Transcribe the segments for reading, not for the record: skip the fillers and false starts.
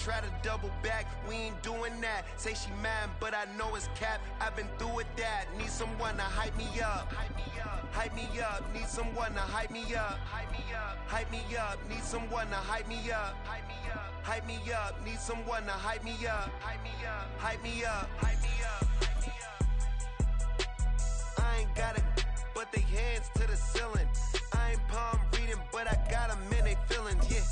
try to double back, we ain't doing that. Say she mad, but I know it's cap. I've been through with that. Need someone to hype me up. Hype me up. Need someone to hype me up. Hype me up. Need someone to hype me up. Hype me up. Need someone to hype me up. Hype me up. Hype me up. Hype me up. I ain't got it, but they hands to the ceiling. I ain't palm reading, but I got them in they feelings, yeah.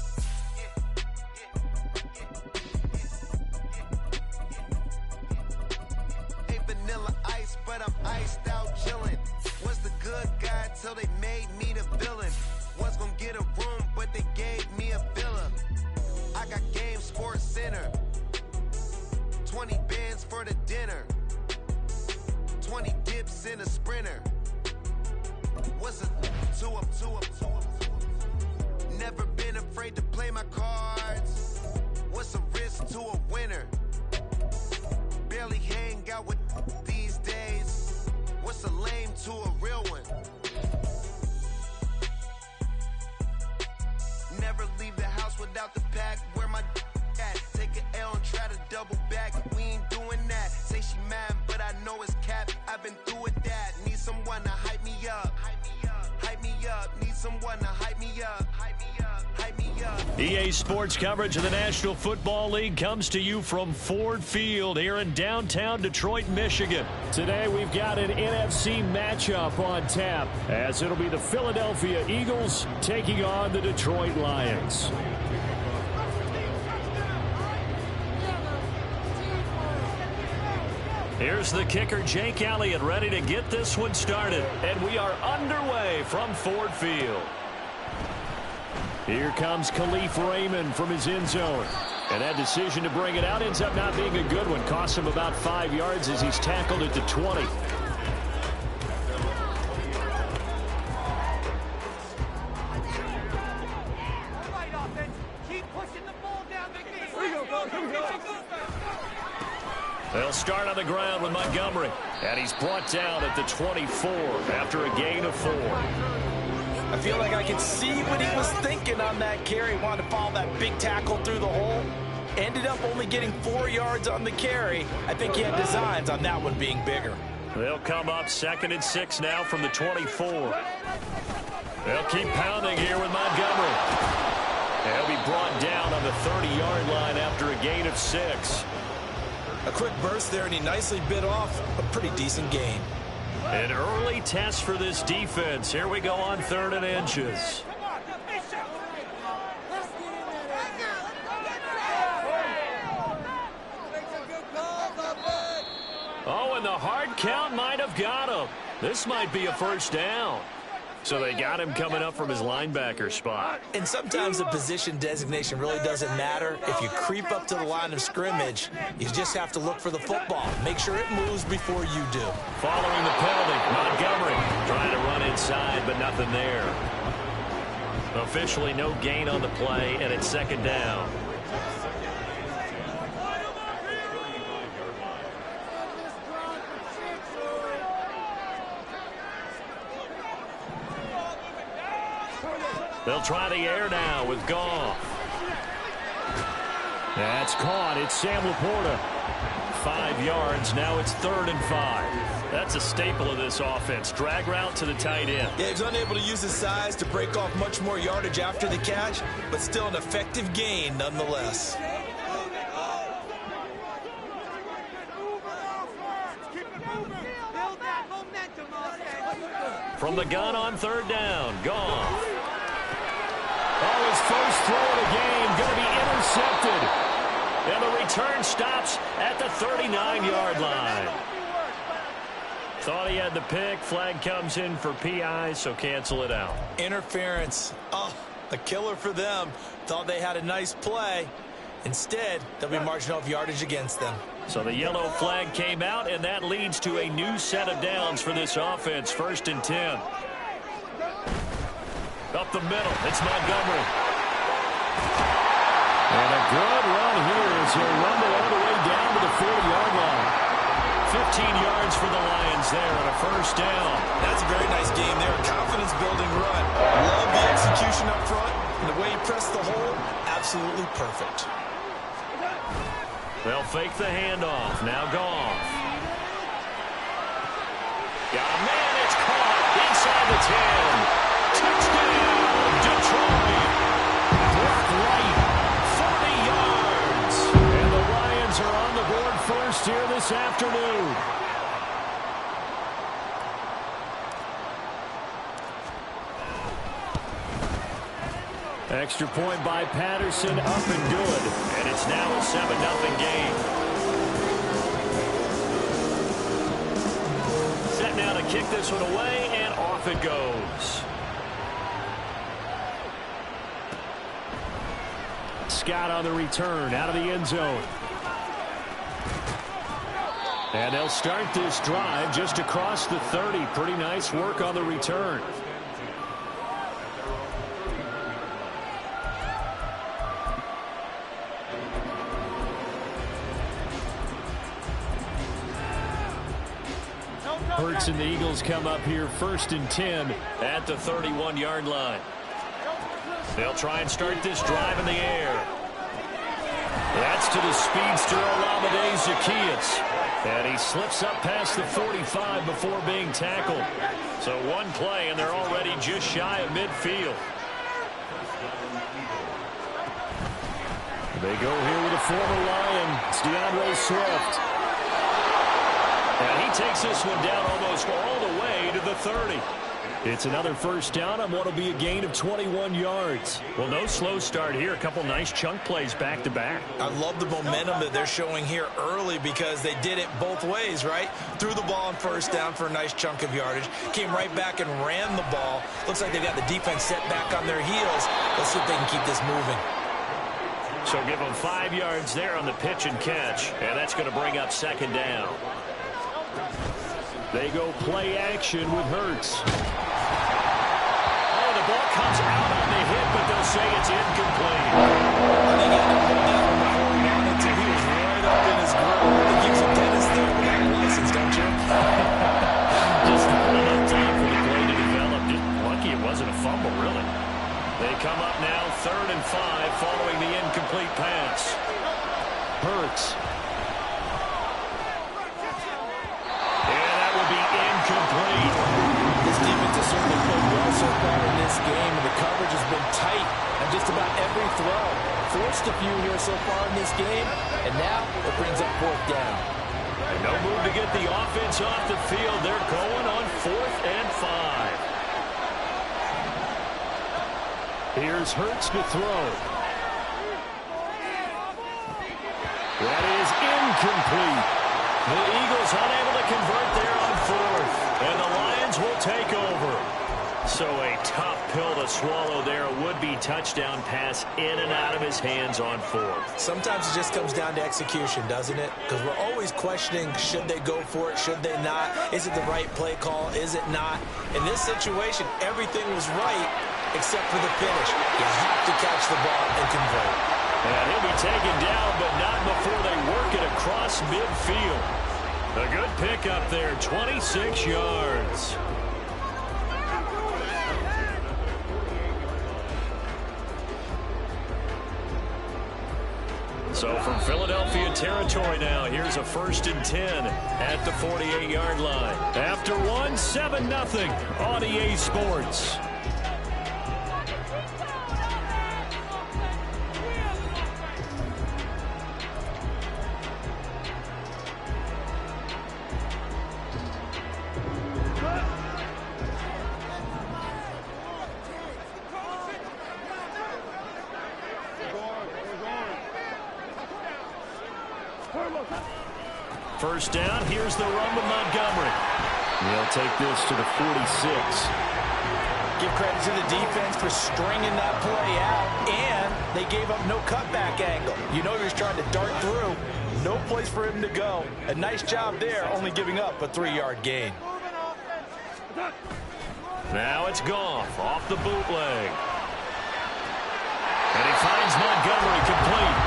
Ain't vanilla ice, but I'm iced out chillin'. Was the good guy till they made me the villain. Was gonna get a room, but they gave me a villa. I got Game Sports Center. 20 bands for the dinner. 20 dips in a sprinter. What's a two up? Never been afraid to play my cards. What's a risk to a winner? Barely hang out with these days. What's a lame to a real one? Never leave the house without the pack. Where my at? Take an L and try to double back. We ain't doing that. Say she mad, but I know it's cap. I've been through with that. Need someone to hype me up. Hype me up. Need someone to hype me up. Hype me up. Hype me up. EA Sports coverage of the National Football League comes to you from Ford Field here in downtown Detroit, Michigan. Today we've got an NFC matchup on tap as it'll be the Philadelphia Eagles taking on the Detroit Lions. Here's the kicker, Jake Elliott, ready to get this one started. And we are underway from Ford Field. Here comes Khalif Raymond from his end zone. And that decision to bring it out ends up not being a good one. Cost him about 5 yards as he's tackled at the 20. They'll start on the ground with Montgomery. And he's brought down at the 24 after a gain of 4. I feel like I can see what he was thinking on that carry. Wanted to follow that big tackle through the hole. Ended up only getting 4 yards on the carry. I think he had designs on that one being bigger. They'll come up 2nd and 6 now from the 24. They'll keep pounding here with Montgomery. He'll be brought down on the 30-yard line after a gain of 6. A quick burst there, and he nicely bit off a pretty decent gain. An early test for this defense. Here we go on 3rd and inches. Oh, and the hard count might have got him. This might be a first down. So they got him coming up from his linebacker spot. And sometimes the position designation really doesn't matter. If you creep up to the line of scrimmage, you just have to look for the football. Make sure it moves before you do. Following the penalty, Montgomery trying to run inside, but nothing there. Officially no gain on the play, and it's 2nd down. They'll try the air now with Goff. That's caught. It's Sam Laporta. 5 yards. Now it's 3rd and 5. That's a staple of this offense. Drag route to the tight end. Yeah, he's unable to use his size to break off much more yardage after the catch, but still an effective gain nonetheless. From the gun on 3rd down, Goff. Oh, his first throw of the game going to be intercepted. And the return stops at the 39-yard line. Thought he had the pick. Flag comes in for PI, so cancel it out. Interference. Oh, a killer for them. Thought they had a nice play. Instead, they'll be marching off yardage against them. So the yellow flag came out, and that leads to a new set of downs for this offense. 1st and 10. Up the middle, it's Montgomery. And a good run here as he'll run it all the way down to the 40-yard line. 15 yards for the Lions there on a first down. That's a very nice game there. A confidence-building run. Love the execution up front. And the way he pressed the hole, absolutely perfect. They'll fake the handoff. Now Goff. Got a man. It's caught inside the 10. Touchdown, Detroit. Brock Wright, 40 yards. And the Lions are on the board first here this afternoon. Extra point by Patterson, up and good. And it's now a 7-0 game. Set now to kick this one away, and off it goes. Scott on the return, out of the end zone. And they'll start this drive just across the 30. Pretty nice work on the return. Hurts and the Eagles come up here 1st and 10 at the 31-yard line. They'll try and start this drive in the air. That's to the speedster Olamide Zaccheaus. And he slips up past the 45 before being tackled. So one play and they're already just shy of midfield. They go here with a former Lion. It's DeAndre Swift. And he takes this one down almost all the way to the 30. It's another first down on what will be a gain of 21 yards. Well, no slow start here. A couple nice chunk plays back-to-back. I love the momentum that they're showing here early because they did it both ways, right? Threw the ball on first down for a nice chunk of yardage. Came right back and ran the ball. Looks like they got the defense set back on their heels. Let's see if they can keep this moving. So give them 5 yards there on the pitch and catch. And that's going to bring up 2nd down. They go play action with Hurts. Oh, the ball comes out on the hit, but they'll say it's incomplete. I think he had to hold down before he wanted to. He was right up in his grill. I think he's a dentist there without a license, don't you? Just not enough time for the play to develop. Just lucky it wasn't a fumble, really. They come up now 3rd and 5 following the incomplete pass. Hurts. Incomplete. This defense has certainly played well so far in this game, and the coverage has been tight on just about every throw. Forced a few here so far in this game, and now it brings up 4th down. And no move to get the offense off the field. They're going on 4th and 5. Here's Hurts to throw. That is incomplete. The Eagles unable to convert there on 4th, and the Lions will take over. So a tough pill to swallow there. A would-be touchdown pass in and out of his hands on 4th. Sometimes it just comes down to execution, doesn't it? Because we're always questioning, should they go for it, should they not? Is it the right play call, is it not? In this situation, everything was right except for the finish. You have to catch the ball and convert. And he'll be taken down, but not before they work it across midfield. A good pickup there, 26 yards. So from Philadelphia territory now, here's a 1st and 10 at the 48-yard line. After one, 7-0 on EA Sports. First down, here's the run with Montgomery. He'll take this to the 46. Give credit to the defense for stringing that play out, and they gave up no cutback angle. You know he was trying to dart through. No place for him to go. A nice job there, only giving up a 3-yard gain. Now it's Goff off the bootleg. And he finds Montgomery complete.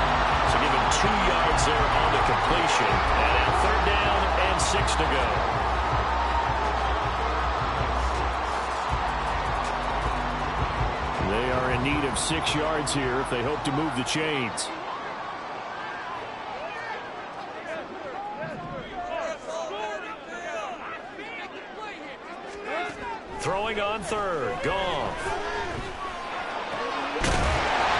So give him 2 yards there on the completion. And now 3rd down and 6 to go. They are in need of 6 yards here if they hope to move the chains. Throwing on third. Goff.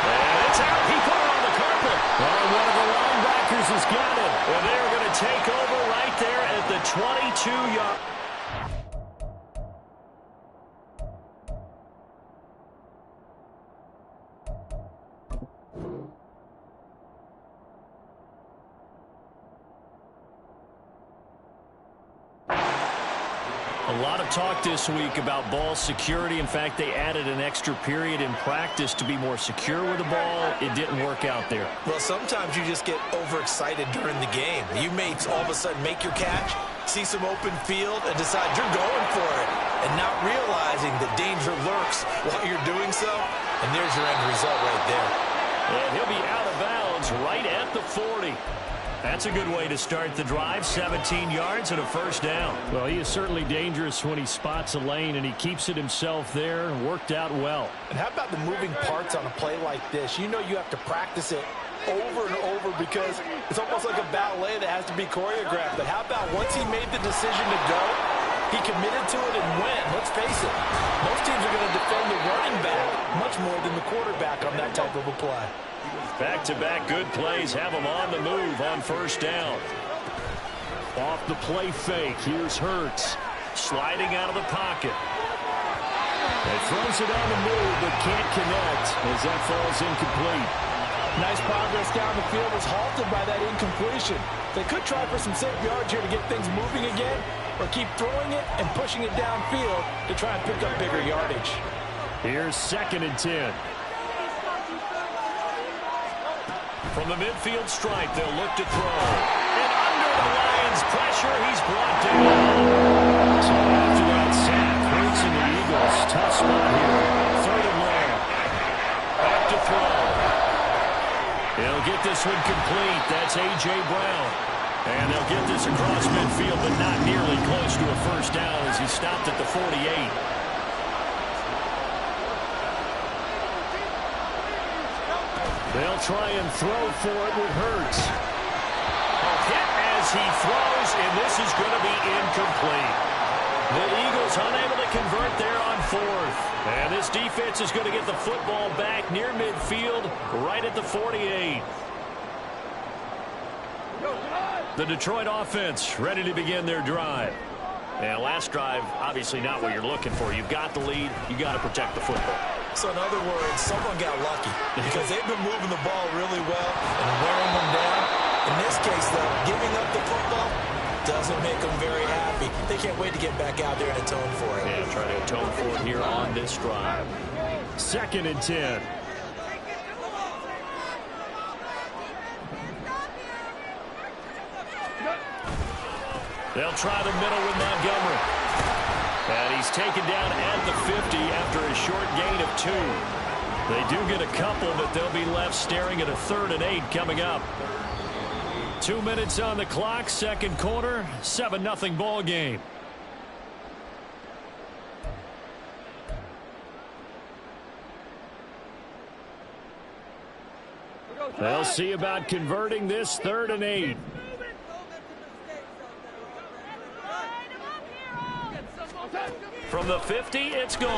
And it's out. He put it on the carpet. Oh, one of the linebackers has got it. And they're going to take over right there at the 22-yard. A lot of talk this week about ball security. In fact, they added an extra period in practice to be more secure with the ball. It didn't work out there. Well, sometimes you just get overexcited during the game. You may all of a sudden make your catch, see some open field, and decide you're going for it, and not realizing that danger lurks while you're doing so. And there's your end result right there. And he'll be out of bounds right at the 40. That's a good way to start the drive. 17 yards and a first down. Well, he is certainly dangerous when he spots a lane, and he keeps it himself there. Worked out well. And how about the moving parts on a play like this? You know you have to practice it over and over because it's almost like a ballet that has to be choreographed. But how about once he made the decision to go, he committed to it and went. Let's face it, most teams are going to defend the running back much more than the quarterback on that type of a play. Back-to-back good plays have him on the move on first down. Off the play fake, here's Hurts. Sliding out of the pocket. He throws it on the move, but can't connect as that falls incomplete. Nice progress down the field was halted by that incompletion. They could try for some safe yards here to get things moving again, or keep throwing it and pushing it downfield to try and pick up bigger yardage. Here's 2nd and 10. From the midfield stripe, they'll look to throw. And under the Lions' pressure, he's brought down. So after that sack, Hurts and the Eagles, tough spot here. 3rd and long. Back to throw. He'll get this one complete. That's A.J. Brown. And they'll get this across midfield, but not nearly close to a first down as he stopped at the 48. They'll try and throw for it with Hurts. A hit as he throws, and this is going to be incomplete. The Eagles unable to convert there on 4th. And this defense is going to get the football back near midfield, right at the 48. The Detroit offense ready to begin their drive. And last drive, obviously not what you're looking for. You've got the lead. You got to protect the football. So in other words, someone got lucky because they've been moving the ball really well and wearing them down. In this case, though, giving up the football doesn't make them very happy. They can't wait to get back out there and atone for it. Yeah, try to atone for it here on this drive. 2nd and 10. They'll try the middle with Montgomery. And he's taken down at the 50 after a short gain of 2. They do get a couple, but they'll be left staring at a 3rd and 8 coming up. 2 minutes on the clock, 2nd quarter, 7-0 ball game. They'll see about converting this 3rd and 8. From the 50, it's Goff.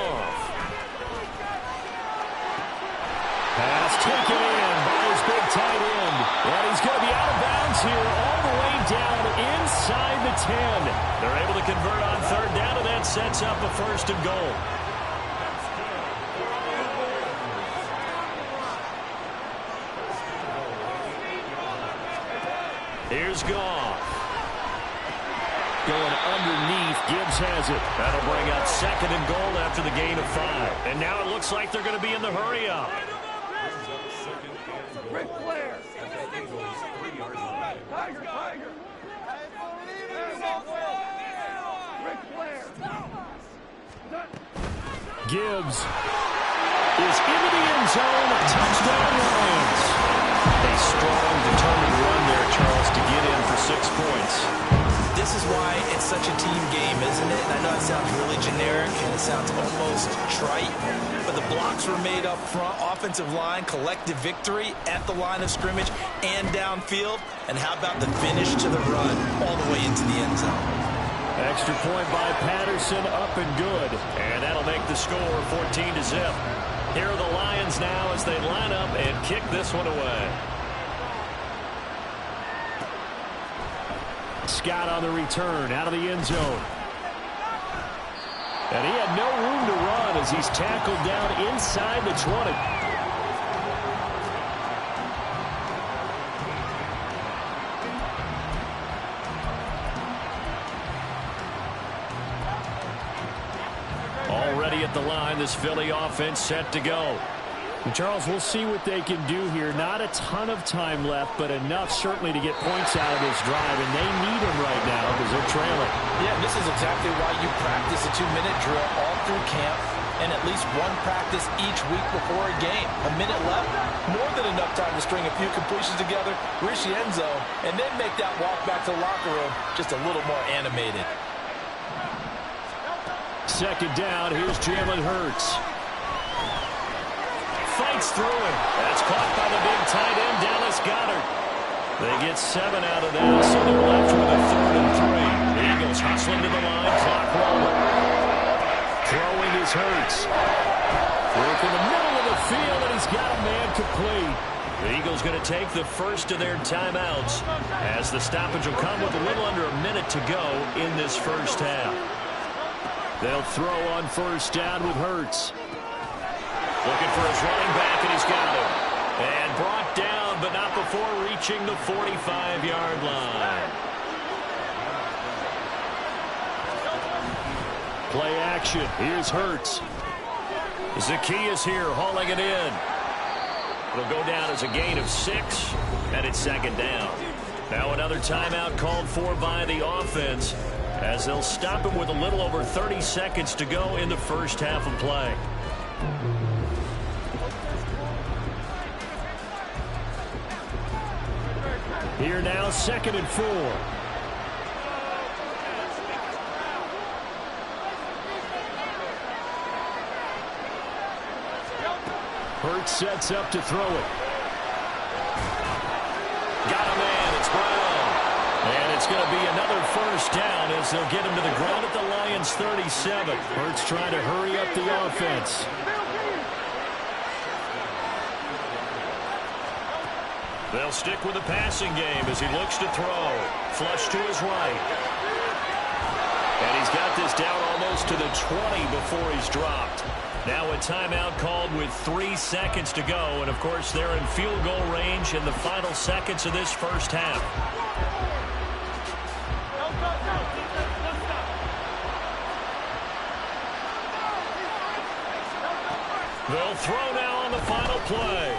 Pass taken in by his big tight end. And he's going to be out of bounds here all the way down inside the 10. They're able to convert on 3rd down, and that sets up a 1st and goal. Here's Goff. Going underneath, Gibbs has it. That'll bring up 2nd and goal after the gain of 5. And now it looks like they're going to be in the hurry-up. Ric Flair. Tiger. Ric Flair. Gibbs is into the end zone. Touchdown Lions. A strong, determined run there, Charles, to get in for 6 points. This is why it's such a team game, isn't it? And I know it sounds really generic and it sounds almost trite, but the blocks were made up front, offensive line, collective victory at the line of scrimmage and downfield. And how about the finish to the run all the way into the end zone? Extra point by Patterson, up and good. And that'll make the score 14-0. Here are the Lions now as they line up and kick this one away. Scott on the return, out of the end zone. And he had no room to run as he's tackled down inside the 20. Already at the line, this Philly offense set to go. And Charles, we'll see what they can do here. Not a ton of time left, but enough certainly to get points out of this drive, and they need them right now because they're trailing. Yeah, this is exactly why you practice a 2-minute drill all through camp and at least one practice each week before a game. A minute left, more than enough time to string a few completions together, reach the end zone, and then make that walk back to the locker room just a little more animated. Second down, here's Jalen Hurts. Fights through him. That's caught by the big tight end, Dallas Goedert. They get 7 out of that, so they're left with a 3rd and 3. The Eagles hustling to the line, clock rolling. Throwing is Hurts. Work in the middle of the field, and he's got a man complete. The Eagles going to take the first of their timeouts as the stoppage will come with a little under a minute to go in this first half. They'll throw on first down with Hurts. Looking for his running back, and he's got it. And brought down, but not before reaching the 45-yard line. Play action. Here's Hurts. Zacchaeus here, hauling it in. It'll go down as a gain of 6, and it's second down. Now another timeout called for by the offense, as they'll stop him with a little over 30 seconds to go in the first half of play. Here now, 2nd and 4. Hurts sets up to throw it. Got a man, it's Brown. And it's going to be another first down as they'll get him to the ground at the Lions' 37. Hurts trying to hurry up the offense. They'll stick with the passing game as he looks to throw. Flush to his right. And he's got this down almost to the 20 before he's dropped. Now a timeout called with 3 seconds to go. And, of course, they're in field goal range in the final seconds of this first half. They'll throw now on the final play.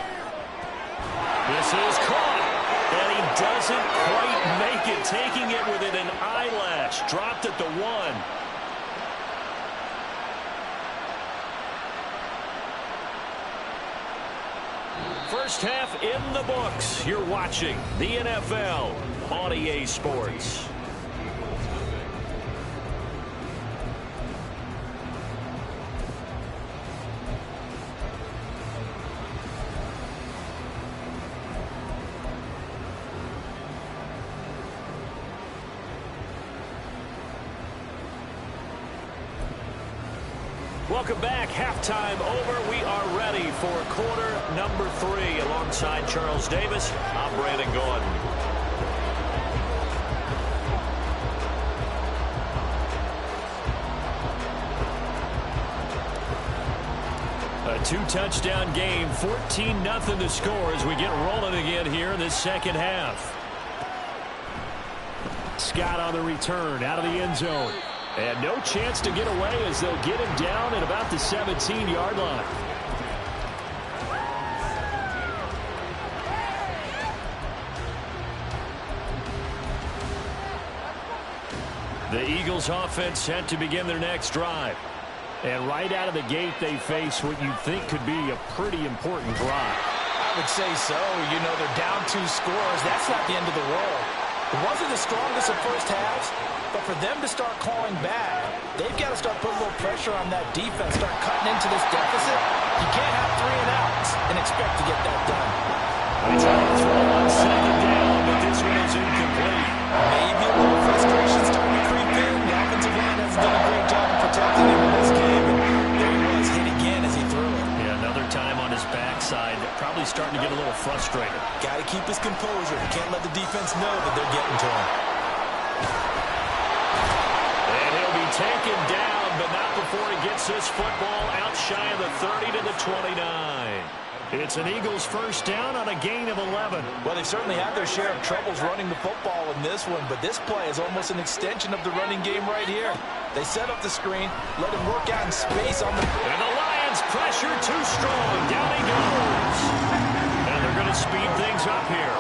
This is caught, and he doesn't quite make it, taking it within an eyelash. Dropped at the 1. First half in the books. You're watching the NFL on EA Sports. Welcome back. Halftime over. We are ready for quarter number 3. Alongside Charles Davis, I'm Brandon Gordon. A 2-touchdown game, 14-0 the score as we get rolling again here in this second half. Scott on the return, out of the end zone. And no chance to get away as they'll get him down at about the 17-yard line. The Eagles offense set to begin their next drive. And right out of the gate, they face what you'd think could be a pretty important drive. I would say so. You know, they're down 2 scores. That's not the end of the world. It wasn't the strongest of first halves, but for them to start clawing back, they've got to start putting a little pressure on that defense, start cutting into this deficit. You can't have 3 and outs and expect to get that done. They try to throw on second down, but this one is incomplete. Maybe a little frustration starting to creep in. The offense composure. Can't let the defense know that they're getting to him. And he'll be taken down, but not before he gets this football out shy of the 30 to the 29. It's an Eagles first down on a gain of 11. Well, they certainly had their share of troubles running the football in this one, but this play is almost an extension of the running game right here. They set up the screen, let him work out in space on the... And the Lions pressure too strong. Down he goes. And they're going to speed things up here.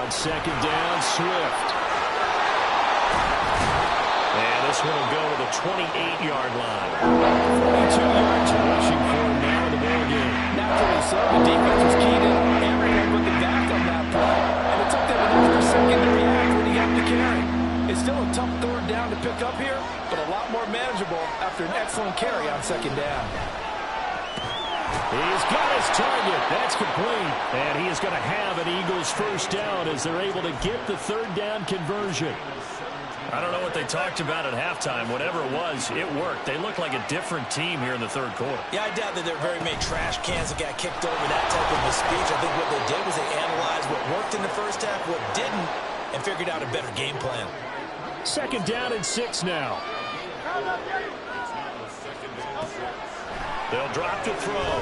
On second down, Swift. And this one will go to the 28-yard line. 42 yards rushing for him now in the ball game. Naturally so, the defense was keyed in. Everyone looking back on that play. And it took them an extra second to react when he got the carry. It's still a tough third down to pick up here, but a lot more manageable after an excellent carry on second down. He's got his target. That's complete. And he is going to have an Eagles first down as they're able to get the third down conversion. I don't know what they talked about at halftime. Whatever it was, it worked. They look like a different team here in the third quarter. Yeah, I doubt that there are very many trash cans that got kicked over that type of a speech. I think what they did was they analyzed what worked in the first half, what didn't, and figured out a better game plan. Second down and 6 now. They'll drop to throw.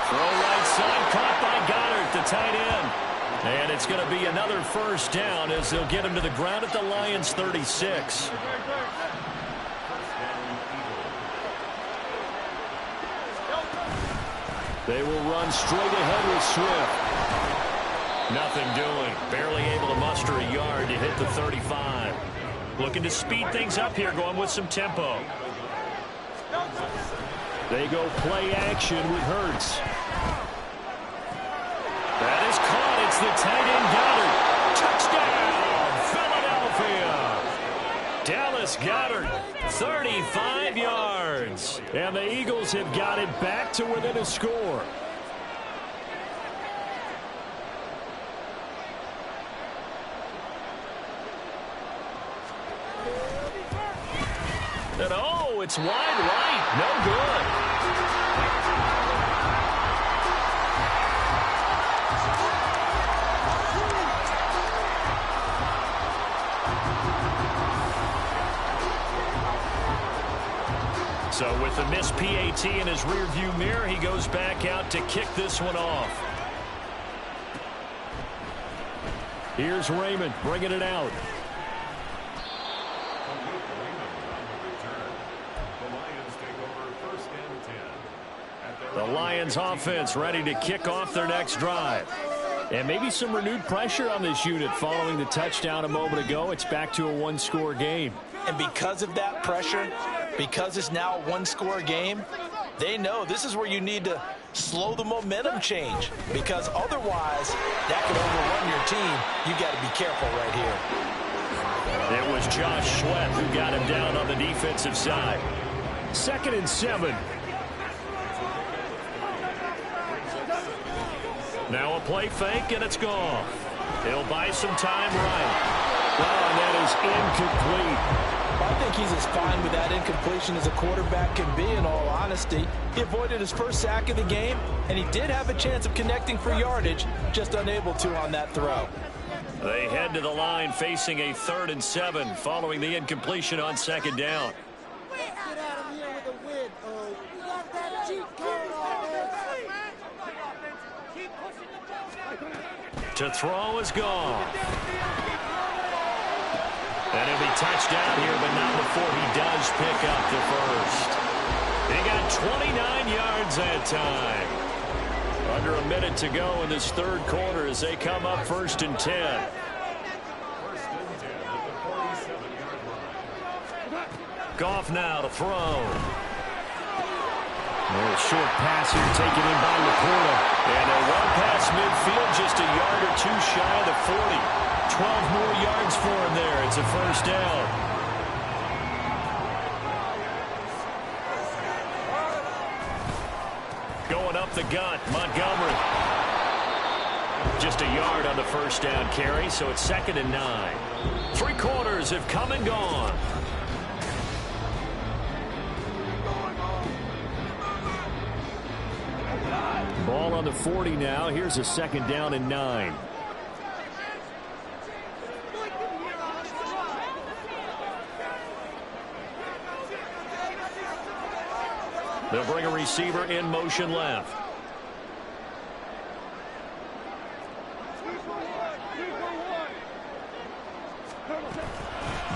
Throw right side, caught by Goddard, the tight end. And it's going to be another first down as they'll get him to the ground at the Lions' 36. They will run straight ahead with Swift. Nothing doing. Barely able to muster a yard to hit the 35. Looking to speed things up here, going with some tempo. They go play action with Hurts. That is caught. It's the tight end Goddard. Touchdown, Philadelphia. Dallas Goddard, 35 yards. And the Eagles have got it back to within a score. And oh, it's wide right. No good. So with the missed PAT in his rearview mirror, he goes back out to kick this one off. Here's Raymond bringing it out. The Lions offense ready to kick off their next drive. And maybe some renewed pressure on this unit following the touchdown a moment ago. It's back to a one-score game. And because of that pressure, because it's now a one-score game, they know this is where you need to slow the momentum change. Because otherwise, that could overrun your team. You got to be careful right here. It was Josh Sweat who got him down on the defensive side. 2nd and 7. Now a play fake, and it's gone. He'll buy some time right. Well, and that is incomplete. I think he's as fine with that incompletion as a quarterback can be, in all honesty. He avoided his first sack of the game, and he did have a chance of connecting for yardage, just unable to on that throw. They head to the line facing a 3rd and 7 following the incompletion on 2nd down. Get out of here with a win. You got that cheat code on there. To throw is gone. And he'll be touched down here, but not before he does pick up the first. He got 29 yards that time. Under a minute to go in this third quarter as they come up 1st and 10. Goff now to throw. A short pass here taken in by Laporta. And a run past midfield, just a yard or two shy of the 40. 12 more yards for him there. It's a first down. Going up the gut, Montgomery. Just a yard on the first down carry, so it's 2nd and 9. 3 quarters have come and gone. Ball on the 40 now. Here's a 2nd down and 9. They'll bring a receiver in motion left.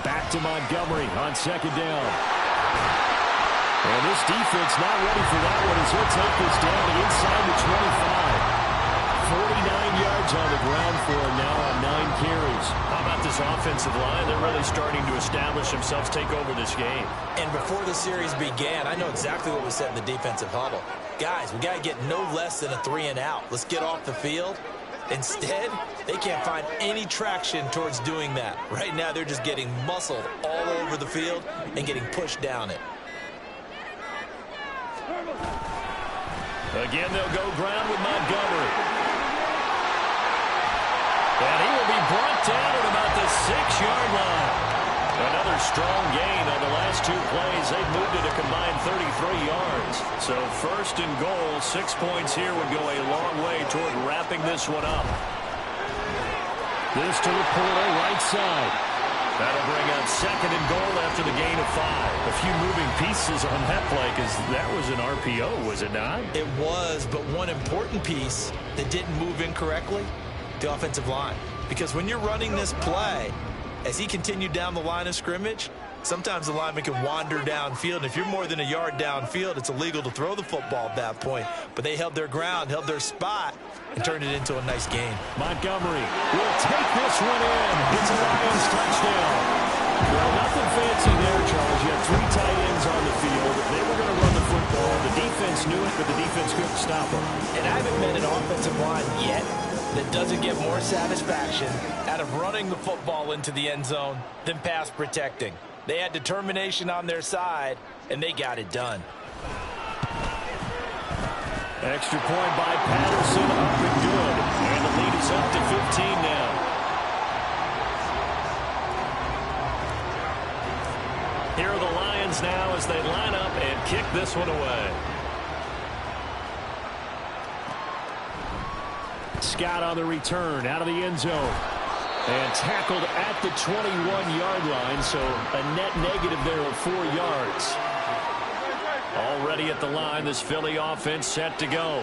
Back to Montgomery on 2nd down. And this defense not ready for that one as he'll take this down inside the 25. 49 yards on the ground for him now on 9 carries. How about this offensive line? They're really starting to establish themselves, take over this game. And before the series began, I know exactly what we said in the defensive huddle. Guys, we got to get no less than a 3 and out. Let's get off the field. Instead, they can't find any traction towards doing that. Right now, they're just getting muscled all over the field and getting pushed down it. Again, they'll go ground with Montgomery. And he will be brought down at about the 6-yard line. Another strong gain on the last 2 plays. They've moved it a combined 33 yards. So 1st and goal, 6 points here would go a long way toward wrapping this one up. This to Laporta, right side. That'll bring up 2nd and goal after the gain of 5. A few moving pieces on that play because that was an RPO, was it not? It was, but one important piece that didn't move incorrectly, the offensive line. Because when you're running this play, as he continued down the line of scrimmage, sometimes the lineman can wander downfield. And if you're more than a yard downfield, it's illegal to throw the football at that point. But they held their ground, held their spot, and turned it into a nice game. Montgomery will take this one in. It's a Lions touchdown. Well, nothing fancy there, Charles. You had 3 tight ends on the field. They were going to run the football. The defense knew it, but the defense couldn't stop them. And I haven't met an offensive line yet that doesn't get more satisfaction out of running the football into the end zone than pass protecting. They had determination on their side, and they got it done. Extra point by Patterson, up and good. And the lead is up to 15 now. Here are the Lions now as they line up and kick this one away. Scott on the return, out of the end zone. And tackled at the 21-yard line, so a net negative there of 4 yards. Already at the line, this Philly offense set to go.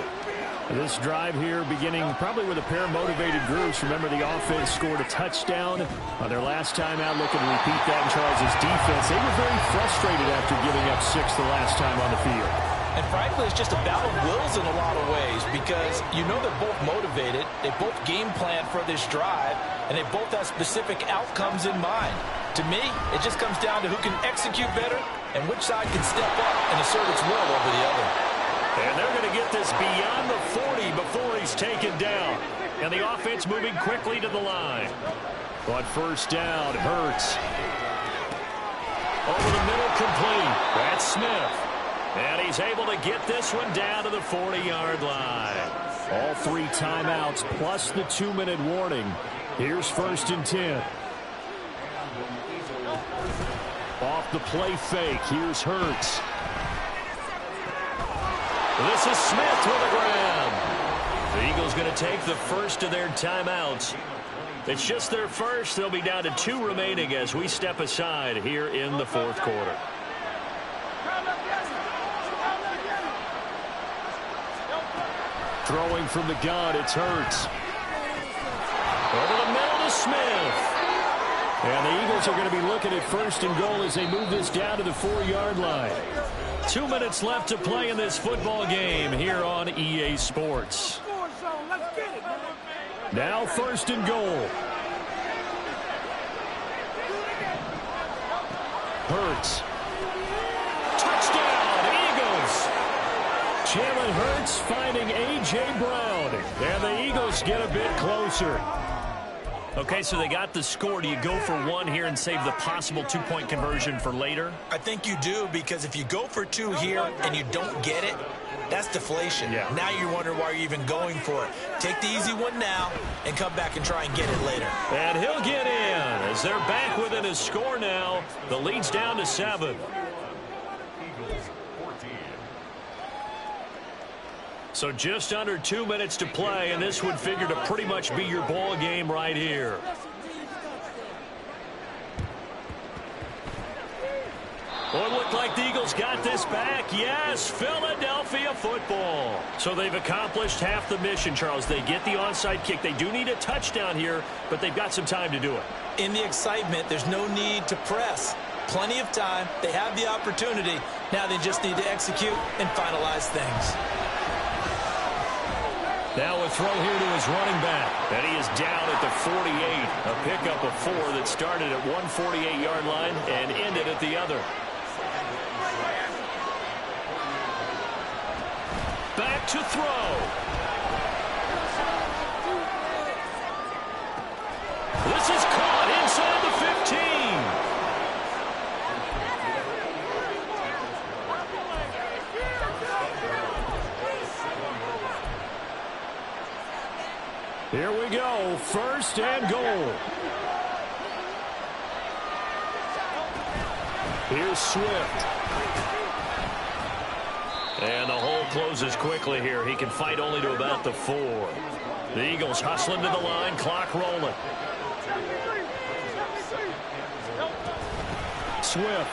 This drive here beginning probably with a pair of motivated groups. Remember, the offense scored a touchdown on their last time out. Looking to repeat that in Charles' defense. They were very frustrated after giving up 6 the last time on the field. And frankly, it's just a battle of wills in a lot of ways because you know they're both motivated. They both game plan for this drive, and they both have specific outcomes in mind. To me, it just comes down to who can execute better and which side can step up and assert its will over the other. And they're going to get this beyond the 40 before he's taken down. And the offense moving quickly to the line. On 1st down, Hurts. Over the middle, complete. That's Smith. And he's able to get this one down to the 40-yard line. All 3 timeouts plus the 2-minute warning. Here's 1st and 10. Off the play fake. Here's Hurts. This is Smith with the grab. The Eagles going to take the first of their timeouts. It's just their first. They'll be down to 2 remaining as we step aside here in the 4th quarter. Throwing from the gun, it's Hurts. Over the middle to Smith. And the Eagles are going to be looking at 1st and goal as they move this down to the 4-yard line. 2 minutes left to play in this football game here on EA Sports. Now 1st and goal. Hurts. Touchdown, Eagles. Jalen Hurts finding A.J. Brown. And the Eagles get a bit closer. Okay, so they got the score. Do you go for 1 here and save the possible 2-point conversion for later? I think you do, because if you go for 2 here and you don't get it, that's deflation. Yeah. Now you wonder why you're even going for it. Take the easy one now and come back and try and get it later. And he'll get in as they're back within a score now. The lead's down to 7. So just under 2 minutes to play, and this would figure to pretty much be your ball game right here. Well, it looked like the Eagles got this back. Yes, Philadelphia football. So they've accomplished half the mission, Charles. They get the onside kick. They do need a touchdown here, but they've got some time to do it. In the excitement, there's no need to press. Plenty of time. They have the opportunity. Now they just need to execute and finalize things. Now a throw here to his running back. And he is down at the 48. A pickup of 4 that started at one 48-yard line and ended at the other. Back to throw. This is caught inside the 15. Here we go, first and goal. Here's Swift. And the hole closes quickly here. He can fight only to about the 4. The Eagles hustling to the line, clock rolling. Swift.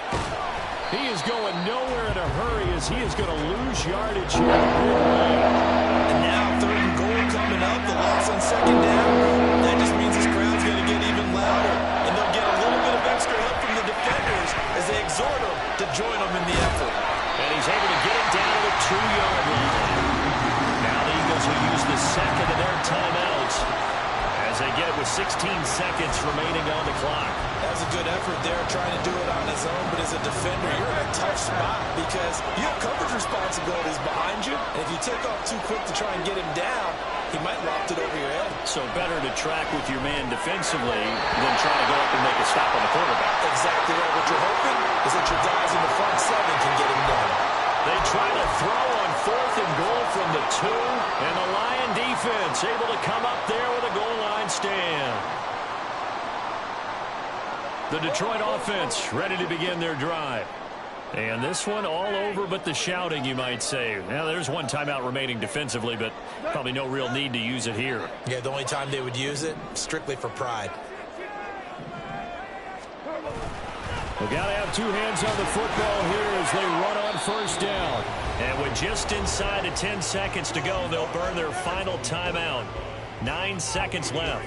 He is going nowhere in a hurry as he is going to lose yardage here. And now 3rd and goal coming up. The loss on 2nd down. That just means this crowd's going to get even louder. And they'll get a little bit of extra help from the defenders as they exhort them to join them in the effort. And he's able to get it down to the 2-yard line. Now the Eagles will use the second of their timeouts as they get it with 16 seconds remaining on the clock. That was a good effort there, trying to do it on his own. But as a defender, you're in a tough spot because you have coverage responsibilities behind you. And if you take off too quick to try and get him down, he might loft it over your head. So better to track with your man defensively than try to go up and make a stop on the quarterback. Exactly right. What you're hoping is that your guys in the front 7 can get him down. They try to throw on 4th and goal from the 2, and the Lion defense able to come up there with a goal line stand. The Detroit offense ready to begin their drive. And this one all over but the shouting, you might say. Now, there's one timeout remaining defensively, but probably no real need to use it here. Yeah, the only time they would use it, strictly for pride. We've got to have 2 hands on the football here as they run on 1st down. And with just inside of 10 seconds to go, they'll burn their final timeout. 9 seconds left.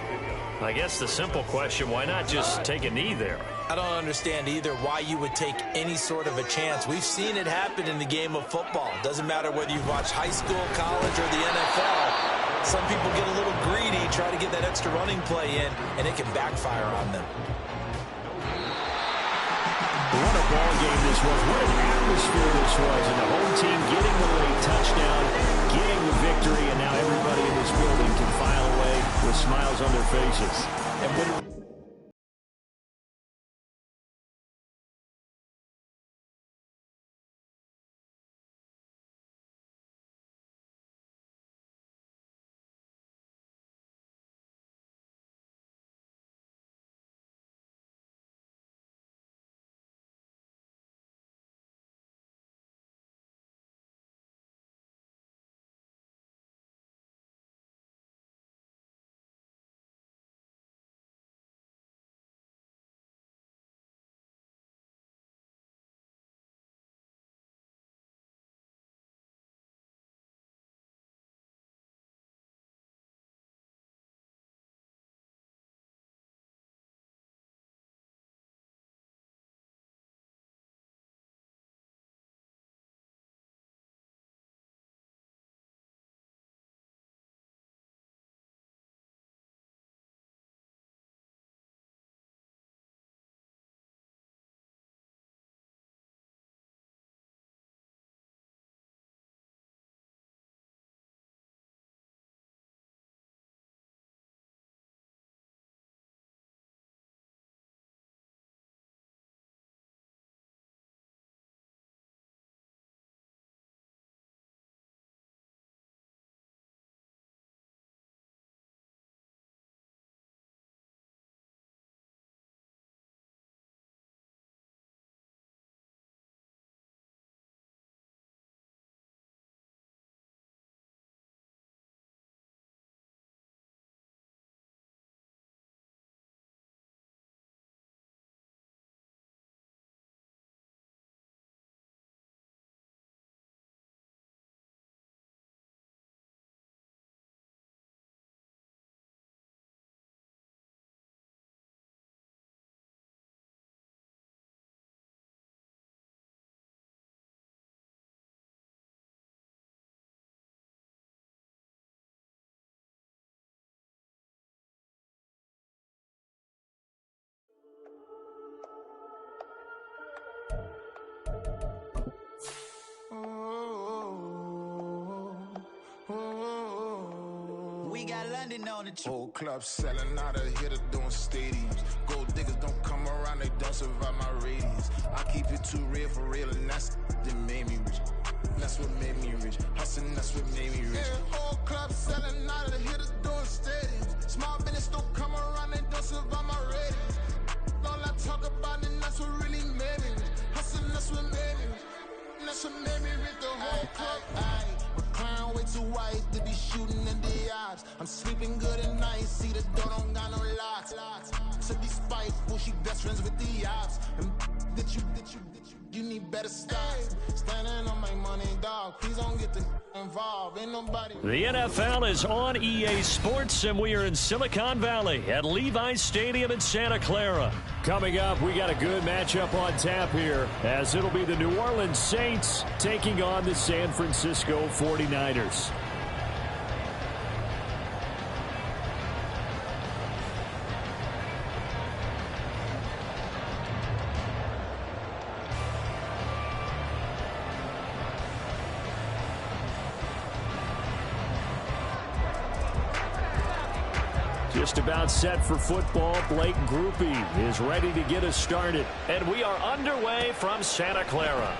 I guess the simple question, why not just take a knee there? I don't understand either why you would take any sort of a chance. We've seen it happen in the game of football. Doesn't matter whether you've watched high school, college, or the NFL. Some people get a little greedy, try to get that extra running play in, and it can backfire on them. What a ball game this was. What an atmosphere this was. And the home team getting the late touchdown, getting the victory, and now everybody in this building can file away with smiles on their faces. And when been on the Whole club selling out of hitter doing stadiums. Gold diggers don't come around, they don't survive my radius. I keep it too real for real, and that's that made me rich. That's what made me rich. Hustling, that's what made me rich. Yeah, whole club selling out of hitters doing stadiums. Small business don't come around, they don't survive my radius. All I talk about, and that's what really made me rich. Hustling, that's what made me rich. That's what made me rich. The whole club. My clown way too white to be shooting at the odds. I'm sleeping good at night. See the door don't got no locks. To be spiteful, she best friends with the ops. And you need better stocks. Standing on my money, dog. Please don't get involved. Ain't nobody. The NFL is on EA Sports, and we are in Silicon Valley at Levi's Stadium in Santa Clara. Coming up, we got a good matchup on tap here, as it'll be the New Orleans Saints taking on the San Francisco 49ers. Just about set for football. Blake Groupie is ready to get us started. And we are underway from Santa Clara.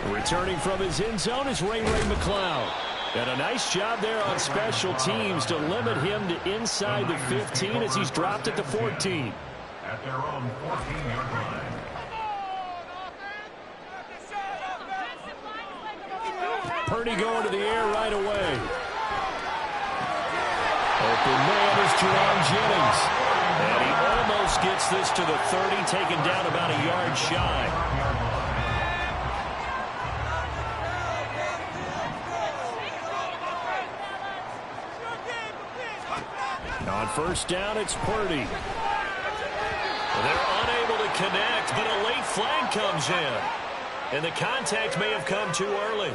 Returning from his end zone is Ray McLeod. And a nice job there on special teams to limit him to inside the 15 as he's dropped at the 14. At their own 14-yard line. Purdy going to the air right away. Open man is Jerome Jennings. And he almost gets this to the 30, taken down about a yard shy. On first down, it's Purdy. They're unable to connect, but a late flag comes in. And the contact may have come too early.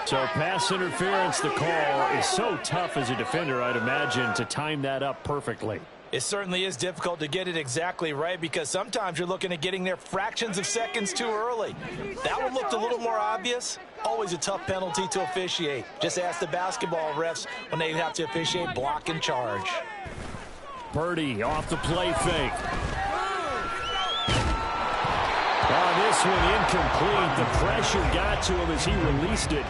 So pass interference, the call is so tough as a defender, I'd imagine, to time that up perfectly. It certainly is difficult to get it exactly right because sometimes you're looking at getting there fractions of seconds too early. That one looked a little more obvious. Always a tough penalty to officiate. Just ask the basketball refs when they have to officiate block and charge. Purdy off the play fake. Oh, this one incomplete. The pressure got to him as he released it.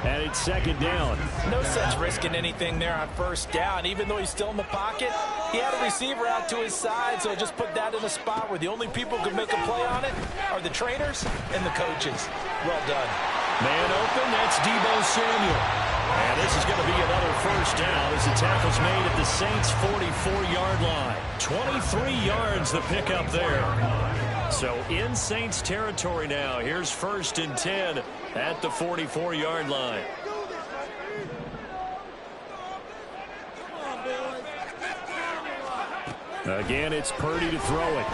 And it's second down. No sense risking anything there on first down. Even though he's still in the pocket, he had a receiver out to his side, so just put that in a spot where the only people who can make a play on it are the trainers and the coaches. Well done. Man open, that's Deebo Samuel. And this is going to be another first down as the tackle's made at the Saints' 44-yard line. 23 yards the pickup there. So in Saints territory now. Here's first and 10 at the 44-yard line. Again, it's Purdy to throw it.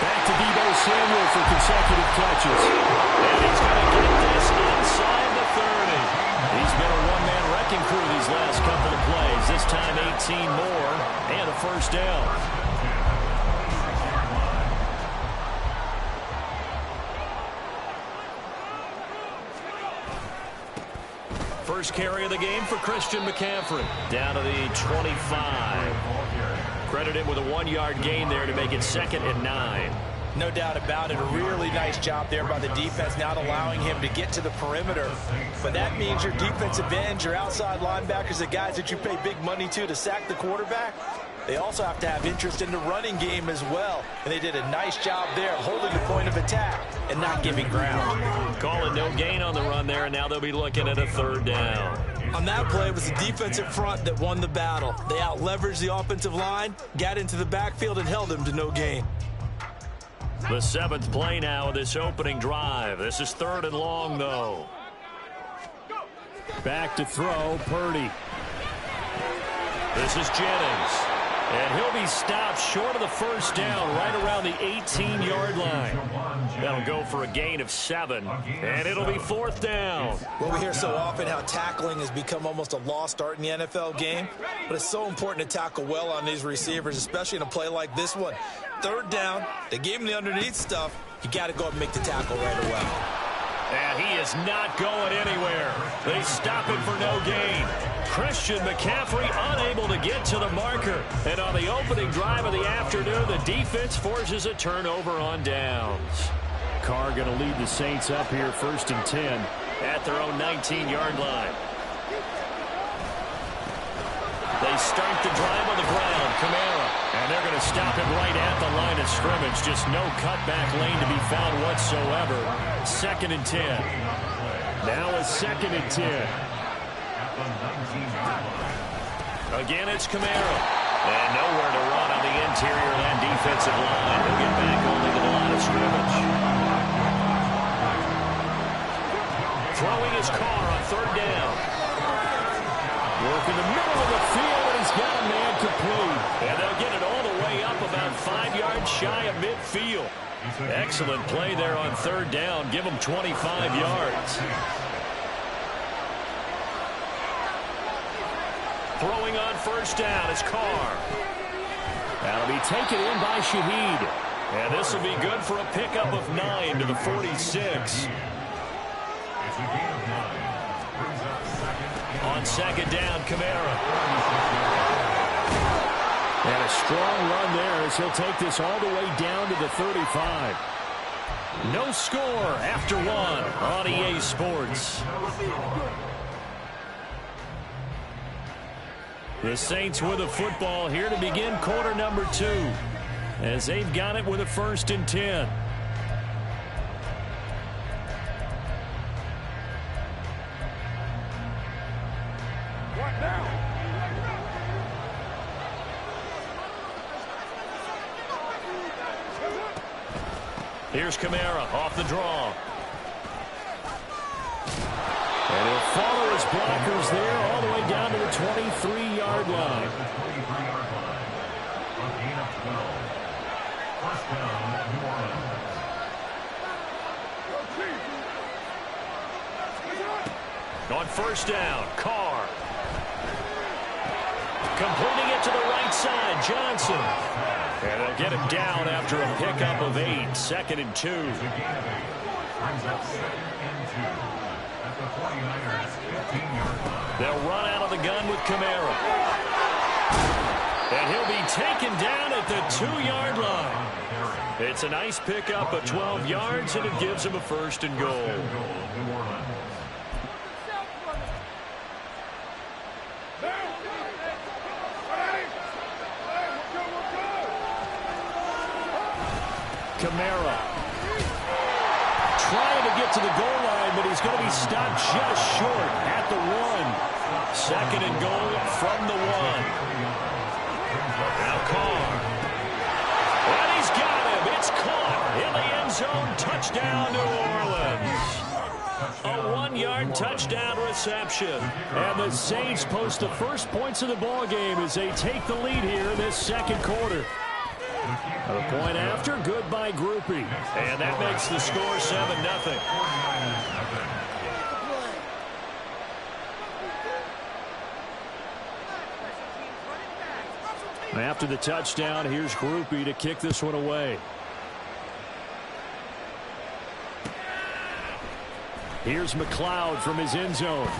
Back to Deebo Samuel for consecutive catches. And he's going to get this inside the 30. He's been a one-man wrecking crew these last couple of plays. This time 18 more and a first down. First carry of the game for Christian McCaffrey. Down to the 25. Credit him with a 1-yard gain there to make it 2nd and 9. No doubt about it. A really nice job there by the defense, not allowing him to get to the perimeter. But that means your defensive ends, your outside linebackers, the guys that you pay big money to sack the quarterback, they also have to have interest in the running game as well. And they did a nice job there of holding the point of attack and not giving ground. Calling no gain on the run there, and now they'll be looking at a 3rd down. On that play, it was the defensive front that won the battle. They out-leveraged the offensive line, got into the backfield, and held them to no gain. The 7th play now of this opening drive. This is 3rd and long, though. Back to throw, Purdy. This is Jennings. And he'll be stopped short of the first down right around the 18-yard line. That'll go for a gain of 7, and it'll be 4th down. Well, we hear so often how tackling has become almost a lost art in the NFL game, but it's so important to tackle well on these receivers, especially in a play like this one. 3rd down, they gave him the underneath stuff. You got to go and make the tackle right away. And he is not going anywhere. They stop him for no gain. Christian McCaffrey unable to get to the marker. And on the opening drive of the afternoon, the defense forces a turnover on downs. Carr going to lead the Saints up here 1st and 10 at their own 19-yard line. They start the drive on the ground. Kamara. And they're going to stop him right at the line of scrimmage. Just no cutback lane to be found whatsoever. 2nd and 10. Now a 2nd and 10. Again, it's Kamara. And nowhere to run on the interior of that defensive line. He'll get back only to the line of scrimmage. Throwing his car on 3rd down. Work in the middle of the field, and he's got a man complete. And they'll get it all the way up about 5 yards shy of midfield. Excellent play there on 3rd down. Give him 25 yards. Throwing on 1st down is Carr. That'll be taken in by Shaheed. And this will be good for a pickup of 9 to the 46. On 2nd down, Kamara. And a strong run there as he'll take this all the way down to the 35. No score after 1 on EA Sports. The Saints with a football here to begin quarter number 2 as they've got it with a 1st and 10. Here's Kamara off the draw. And he'll follow his blockers there all the way down to the 23-yard line. On 1st down, Carr. Completing it to the right side, Johnson. And they'll get him down after a pickup of 8. 2nd and 2. They'll run out of the gun with Kamara. And he'll be taken down at the 2-yard line. It's a nice pickup of 12 yards, and it gives him a 1st and goal. Kamara trying to get to the goal line, but he's going to be stopped just short at the 1. 2nd and goal from the 1. Now Carr. And he's got him. It's caught in the end zone. Touchdown, New Orleans. A 1-yard touchdown reception. And the Saints post the first points of the ball game as they take the lead here in this 2nd quarter. A point after, good by Groupie. And that makes the score 7-0. After the touchdown, here's Groupie to kick this one away. Here's McLeod from his end zone.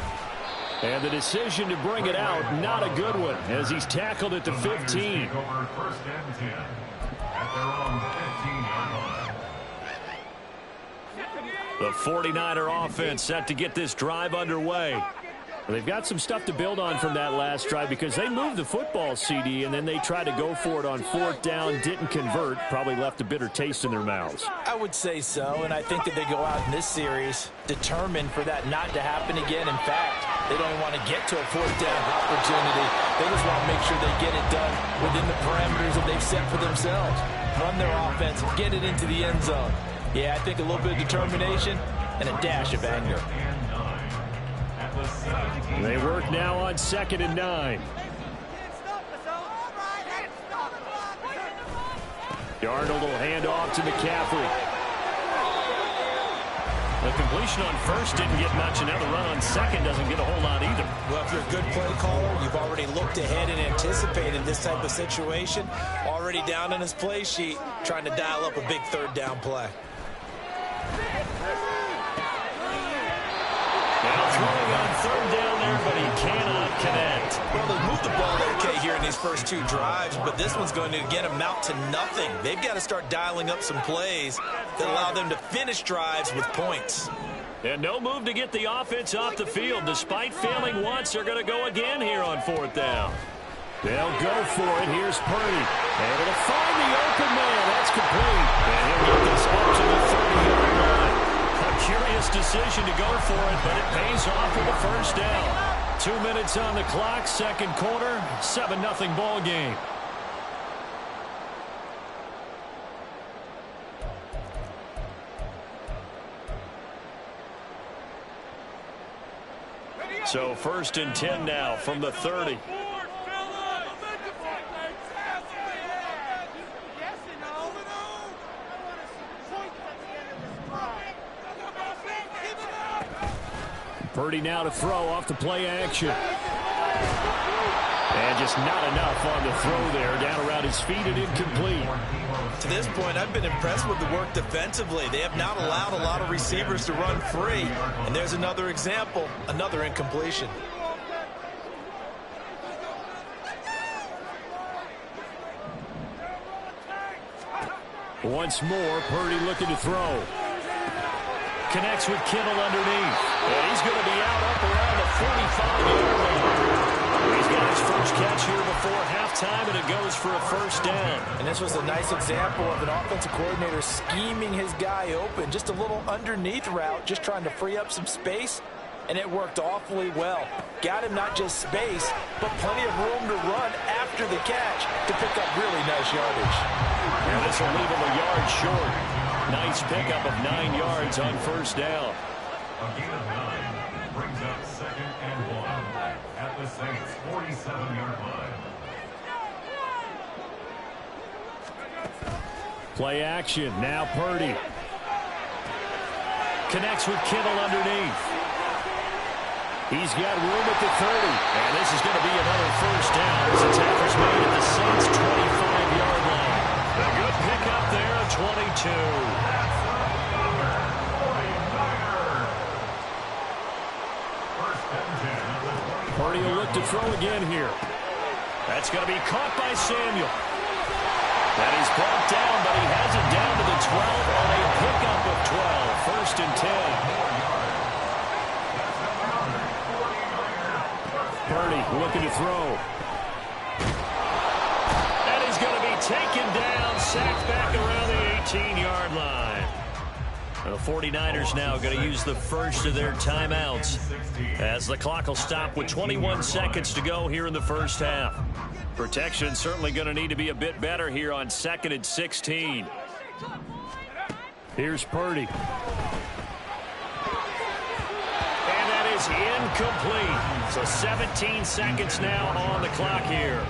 And the decision to bring it out, not a good one, as he's tackled at the 15. The 49er offense set to get this drive underway. They've got some stuff to build on from that last drive because they moved the football, CD, and then they tried to go for it on 4th down, didn't convert, probably left a bitter taste in their mouths. I would say so, and I think that they go out in this series determined for that not to happen again. In fact, they don't even want to get to a 4th down opportunity. They just want to make sure they get it done within the parameters that they've set for themselves. Run their offense, get it into the end zone. Yeah, I think a little bit of determination and a dash of anger. They work now on 2nd and 9. Darnold will hand off to McCaffrey. The completion on 1st didn't get much, and now the run on 2nd doesn't get a whole lot either. Well, if you're a good play caller, you've already looked ahead and anticipated this type of situation. Already down on his play sheet, trying to dial up a big 3rd down play. Well, they moved the ball okay here in these first two drives, but this one's going to, again, amount to nothing. They've got to start dialing up some plays that allow them to finish drives with points. And no move to get the offense off the field. Despite failing once, they're going to go again here on 4th down. They'll go for it. Here's Purdy. Able to find the open man. That's complete. And he'll get this up to the 30-yard line. A curious decision to go for it, but it pays off with a first down. 2 minutes on the clock, second quarter, 7-0 ball game. So 1st and 10 now from the 30. Purdy now to throw off the play action. And just not enough on the throw there. Down around his feet and incomplete. To this point, I've been impressed with the work defensively. They have not allowed a lot of receivers to run free. And there's another example, another incompletion. Once more, Purdy looking to throw. Connects with Kittle underneath. And he's going to be out up around the 45-yard line. He's got his first catch here before halftime, and it goes for a first down. And this was a nice example of an offensive coordinator scheming his guy open. Just a little underneath route, just trying to free up some space, and it worked awfully well. Got him not just space, but plenty of room to run after the catch to pick up really nice yardage. And this will leave him a yard short. Nice pickup of 9 yards on first down. A gain of 9 brings up 2nd and 1 at the Saints' 47-yard line. Play action. Now Purdy. Connects with Kittle underneath. He's got room at the 30. And this is going to be another first down as the tackle's made at the Saints' 25-yard line. A good pickup there at 22. Purdy will look to throw again here. That's going to be caught by Samuel. And he's brought down, but he has it down to the 12 on a pickup of 12. 1st and 10. Purdy looking to throw. And he's going to be taken down, sacked back around the 18-yard line. The 49ers now going to use the first of their timeouts as the clock will stop with 21 seconds to go here in the first half. Protection certainly going to need to be a bit better here on 2nd and 16. Here's Purdy. And that is incomplete. So 17 seconds now on the clock here.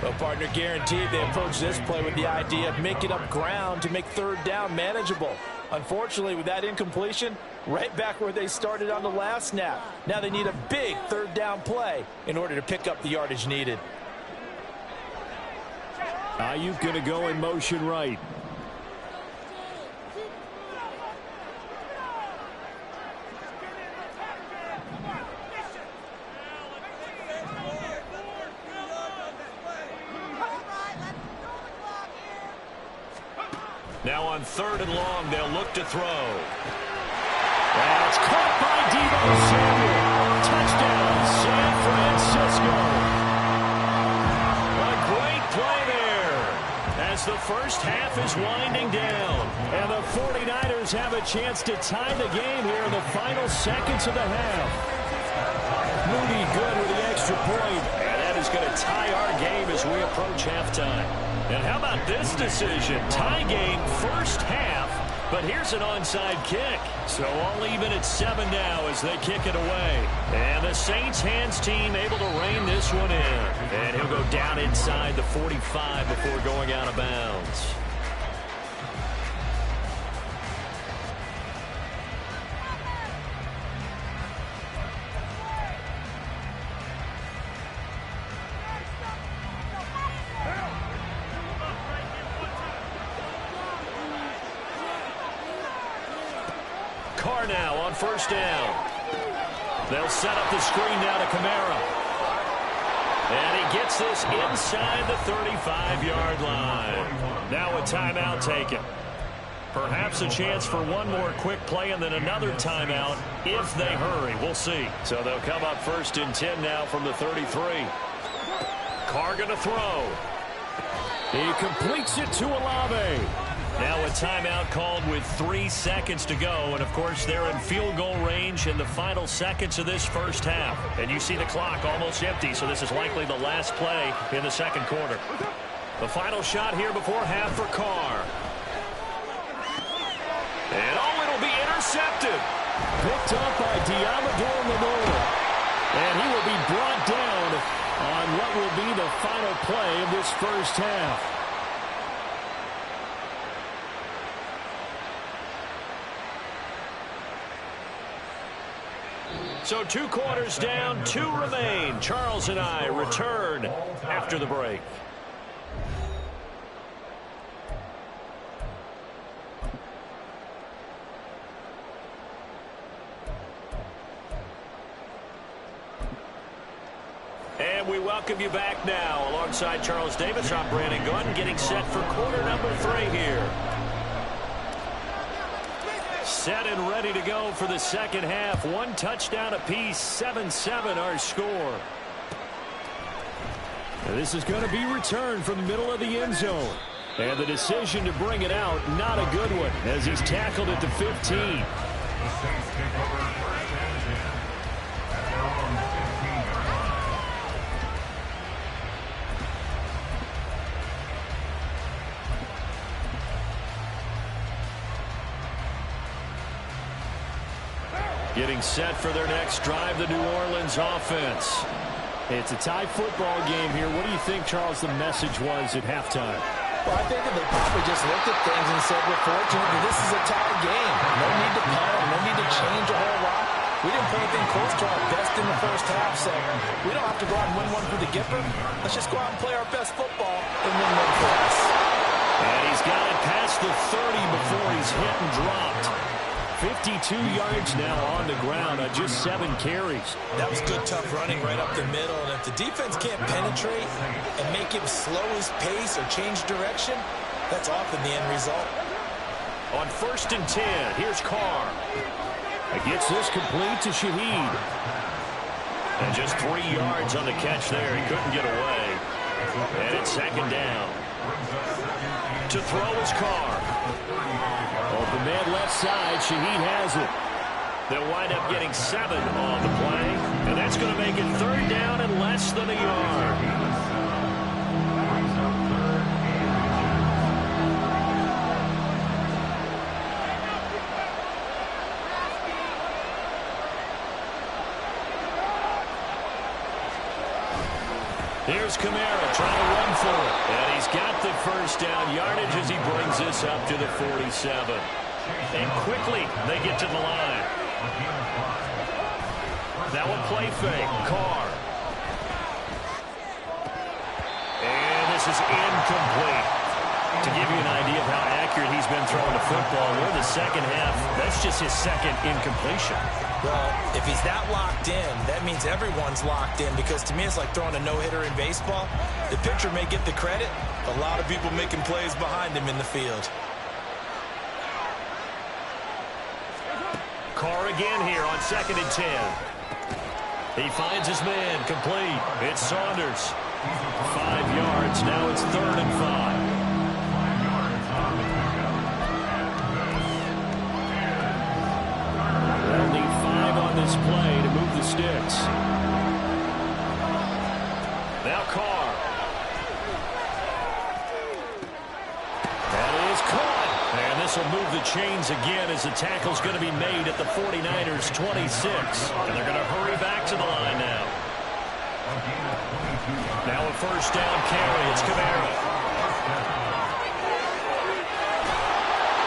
Well, partner, guaranteed they approach this play with the idea of making up ground to make 3rd down manageable. Unfortunately, with that incompletion, right back where they started on the last snap. Now they need a big 3rd down play in order to pick up the yardage needed. Ayuk going to go in motion right. Now on 3rd and long, they'll look to throw. That's caught by Deebo Samuel. Touchdown, San Francisco. A great play there as the first half is winding down. And the 49ers have a chance to tie the game here in the final seconds of the half. Moody good with the extra point. And that is going to tie our game as we approach halftime. And how about this decision? Tie game first half, but here's an onside kick. So all even at 7 now as they kick it away. And the Saints hands team able to rein this one in. And he'll go down inside the 45 before going out of bounds. Carr now on first down. They'll set up the screen now to Kamara. gets this inside the 35-yard line. Now a timeout taken. Perhaps a chance for one more quick play and then another timeout if they hurry. We'll see. So they'll come up 1st and 10 now from the 33. Carr going to throw. He completes it to Olave. Now a timeout called with 3 seconds to go. And, of course, they're in field goal range in the final seconds of this first half. And you see the clock almost empty, so this is likely the last play in the second quarter. The final shot here before half for Carr. And, it'll be intercepted. Picked up by Diamador Lenore. And he will be brought down on what will be the final play of this first half. So 2 quarters down, 2 remain. Charles and I return after the break. And we welcome you back now. Alongside Charles Davis, I'm Brandon Gunn, getting set for quarter number 3 here. Set and ready to go for the second half. 1 touchdown apiece, 7-7 our score. And this is going to be returned from the middle of the end zone. And the decision to bring it out, not a good one, as he's tackled at the 15. The Saints take over 1st and 10 at their own 15-yard line. Getting set for their next drive, the New Orleans offense. It's a tie football game here. What do you think, Charles, the message was at halftime? Well, I think that they probably just looked at things and said, we're fortunate that this is a tie game. No need to panic, no need to change a whole lot. We didn't play anything close to our best in the first half, so we don't have to go out and win one for the Gipper. Let's just go out and play our best football and win one for us. And he's got it past the 30 before he's hit and dropped. 52 yards now on the ground on just 7 carries. That was good, tough running right up the middle. And if the defense can't penetrate and make him slow his pace or change direction, that's often the end result. On 1st and 10, here's Carr. He gets this complete to Shaheed. And just 3 yards on the catch there. He couldn't get away. And it's 2nd down. To throw is Carr. The man left side, Shaheed has it. They'll wind up getting 7 on the play. And that's going to make it 3rd down and less than a yard. Here's Kamara trying to run for it. And he's got the 1st down yardage as he brings this up to the 47. And quickly they get to the line. Now a play fake. Carr. And this is incomplete. To give you an idea of how accurate he's been throwing the football, we're in the second half. That's just his 2nd incompletion. Well, if he's that locked in, that means everyone's locked in, because to me it's like throwing a no-hitter in baseball. The pitcher may get the credit, a lot of people making plays behind him in the field. Carr again here on 2nd and 10. He finds his man, complete. It's Saunders. 5 yards, now it's 3rd and 5. They'll need 5 on this play to move the sticks. Now Carr. That is caught. And this will move the chains again as the tackle's going to be made at the 49ers 26. And they're going to hurry back to the line now. Now a 1st down carry. It's Kamara.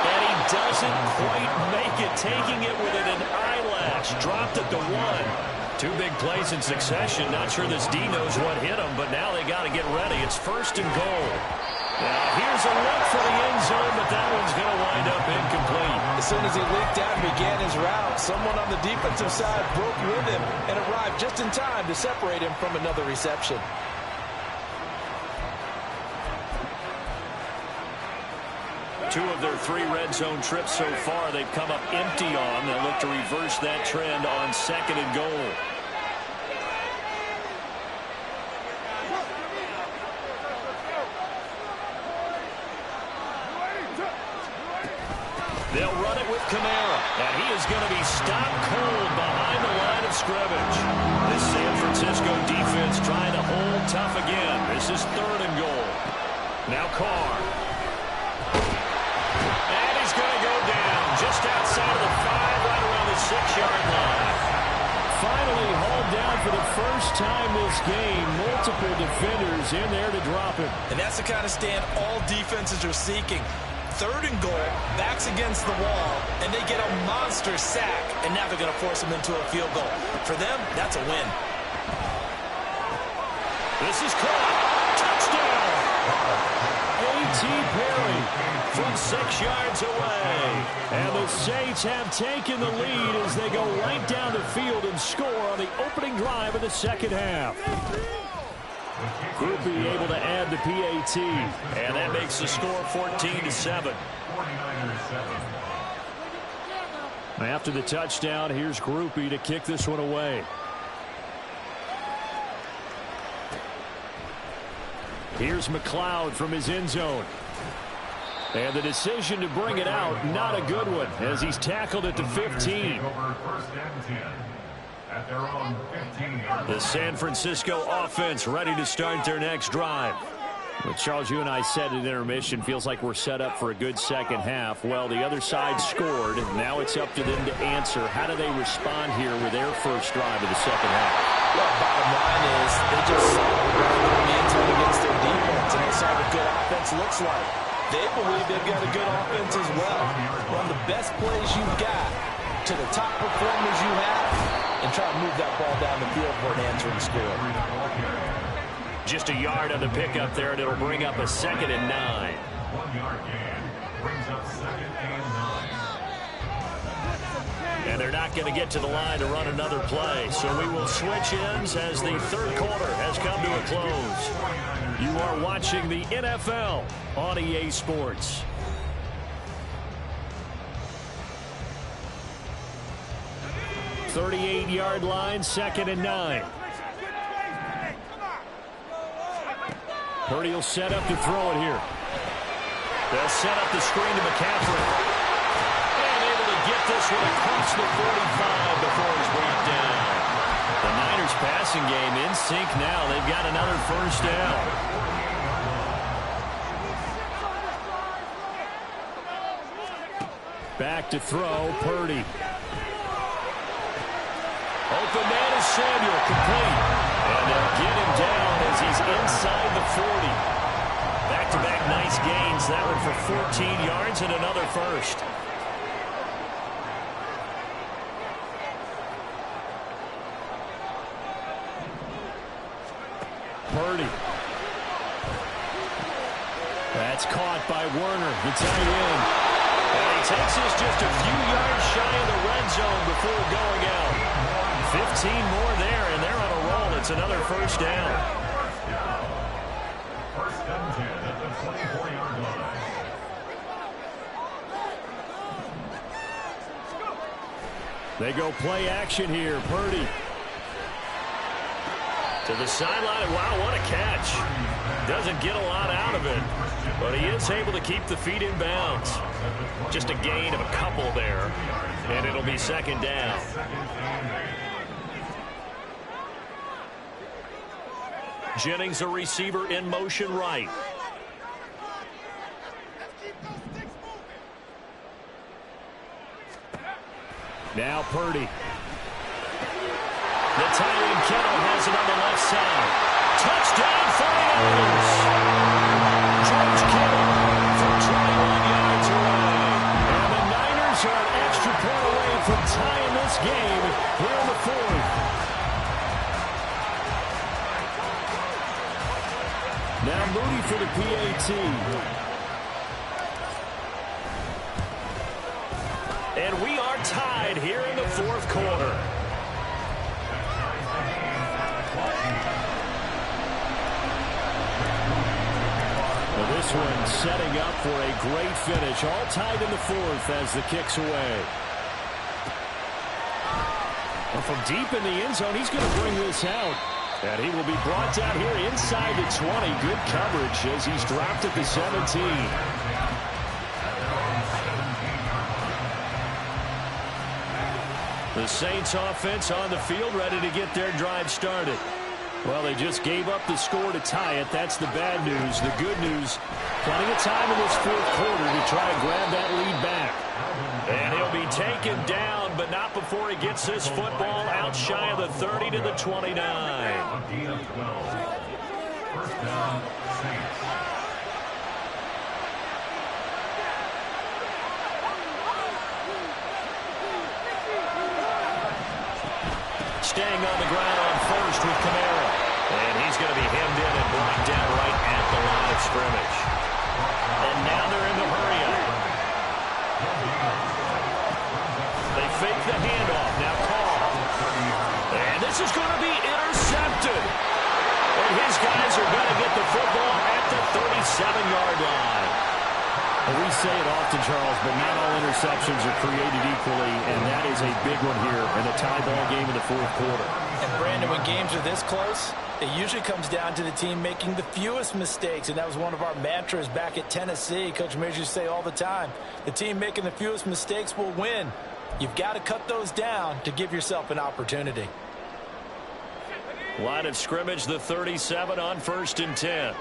And he doesn't quite make it, taking it within an eyelash. Dropped it to 1. 2 big plays in succession. Not sure this D knows what hit him, but now they got to get ready. It's 1st and goal. Now here's a look for the end zone, but that one's going to wind up incomplete. As soon as he leaked out and began his route, someone on the defensive side broke with him and arrived just in time to separate him from another reception. 2 of their 3 red zone trips so far, they've come up empty on. They'll look to reverse that trend on 2nd and goal. They'll run it with Kamara, and he is going to be stopped cold behind the line of scrimmage. This San Francisco defense trying to hold tough again. This is 3rd and goal. Now Carr. And he's going to go down just outside of the 5, right around the 6-yard line. Finally hauled down for the first time this game. Multiple defenders in there to drop him. And that's the kind of stand all defenses are seeking. 3rd and goal, backs against the wall, and they get a monster sack, and now they're going to force them into a field goal. For them, that's a win. This is caught. Touchdown! A.T. Perry from 6 yards away. And the Saints have taken the lead as they go right down the field and score on the opening drive of the 2nd half. Groupie able to add the PAT, and that makes the score 14-7. After the touchdown, here's Groupie to kick this one away. Here's McLeod from his end zone. And the decision to bring it out, not a good one, as he's tackled at the 15. The San Francisco offense ready to start their next drive. Well, Charles, you and I said at intermission, feels like we're set up for a good second half. Well, the other side scored. Now it's up to them to answer. How do they respond here with their first drive of the second half? Well, bottom line is they just saw the end zone against their defense, and they saw what good offense looks like. They believe they've got a good offense as well. Run the best plays you've got to the top performers you have, and try to move that ball down the field for an answering score. Just a yard on the pickup there, and it'll bring up a 2nd and 9. 1-yard gain brings up 2nd and 9. And they're not going to get to the line to run another play. So we will switch ends as the 3rd quarter has come to a close. You are watching the NFL on EA Sports. "38-yard line, 2nd and 9. Purdy will set up to throw it here. They'll set up the screen to McCaffrey. And able to get this one across the 45 before he's brought down. The Niners passing game in sync now. They've got another first down. Back to throw, Purdy. Open man is Samuel, complete. And they'll get him down as he's inside the 40. Back-to-back nice gains. That one for 14 yards and another first. Purdy. That's caught by Werner, the tight end. And he takes this just a few yards shy of the red zone before going out. 15 more there, and they're on a roll. It's another first down. First and 10 at the 24-yard line. They go play action here. Purdy. To the sideline. Wow, what a catch. Doesn't get a lot out of it, but he is able to keep the feet in bounds. Just a gain of a couple there, and it'll be 2nd down. Jennings, a receiver in motion right. Now Purdy. The tight end Kittle has it on the left side. Touchdown 49ers. George Kittle from 21 yards away. And the Niners are an extra point away from tying this game here in the 4th. Now Moody for the PAT. And we are tied here in the 4th quarter. Well, this this one setting up for a great finish. All tied in the fourth as the kick's away. And from deep in the end zone, he's going to bring this out. And he will be brought down here inside the 20. Good coverage as he's dropped at the 17. The Saints offense on the field ready to get their drive started. Well, they just gave up the score to tie it. That's the bad news. The good news, plenty of time in this fourth quarter to try and grab that lead back. And he'll be taken down, but not before he gets this football out shy of the 30 to the 29. First down, Saints. Staying on the ground on first with Kamara. And he's going to be hemmed in and brought down right at the line of scrimmage. And now they're in the hurry-up. They fake the handoff. Now Carr. And this is going to be intercepted. And his guys are going to get the football at the 37-yard line. Well, we say it often, Charles, but not all interceptions are created equally, and that is a big one here in a tie ball game in the fourth quarter. And, Brandon, when games are this close, it usually comes down to the team making the fewest mistakes, and that was one of our mantras back at Tennessee. Coach Mears used to say all the time, the team making the fewest mistakes will win. You've got to cut those down to give yourself an opportunity. Line of scrimmage, the 37 on 1st and 10.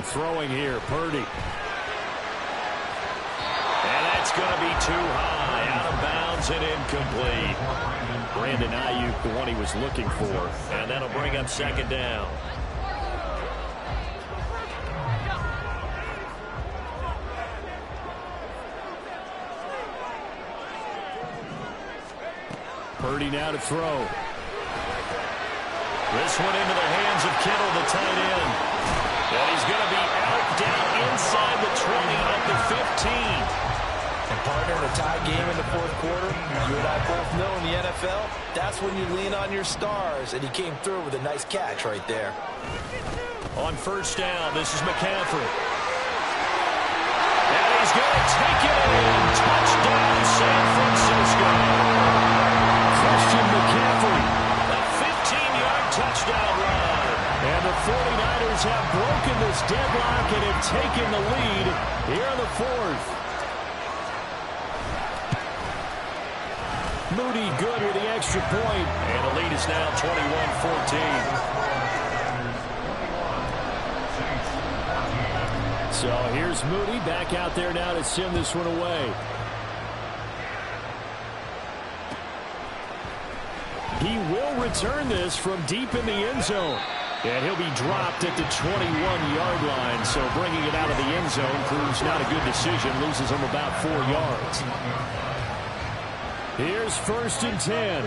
Throwing here, Purdy. And that's going to be too high, out of bounds and incomplete. Brandon Ayuk, the one he was looking for. And that'll bring up 2nd down. Purdy now to throw. This one into the hands of Kittle, the tight end. And he's going to be out down inside the 20 at the 15. And partner, in a tie game in the fourth quarter, you and I both know in the NFL, that's when you lean on your stars. And he came through with a nice catch right there. On 1st down, this is McCaffrey. And he's going to take it in. Touchdown, San Francisco. Christian McCaffrey, a 15-yard touchdown run. And the 49ers have broken this deadlock and have taken the lead here in the fourth. Moody good with the extra point. And the lead is now 21-14. So here's Moody back out there now to send this one away. He will return this from deep in the end zone. And he'll be dropped at the 21-yard line. So bringing it out of the end zone proves not a good decision. Loses him about 4 yards. Here's 1st and 10.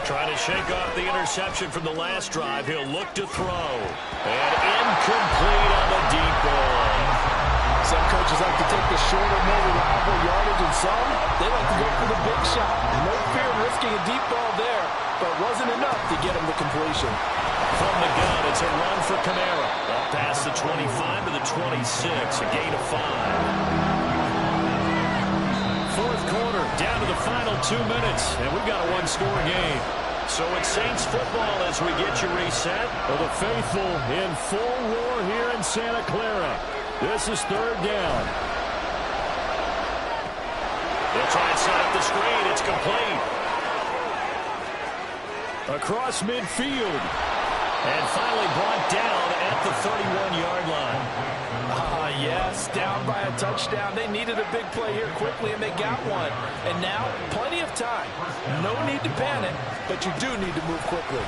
Trying to shake off the interception from the last drive. He'll look to throw. And incomplete on the deep ball. Some coaches like to take the shorter, more reliable yardage, and some, they like to go for the big shot. No fear of risking a deep ball there, but wasn't enough to get him the completion. From the gun, it's a run for Kamara. Up past the 25 to the 26, a gain of 5. Fourth quarter, down to the final 2 minutes, and we've got a one-score game. So it's Saints football as we get you reset. For the faithful in full roar here in Santa Clara. This is 3rd down. They'll try and set up the screen. It's complete. Across midfield. And finally brought down at the 31-yard line. Yes, down by a touchdown. They needed a big play here quickly, and they got one. And now, plenty of time. No need to panic, but you do need to move quickly.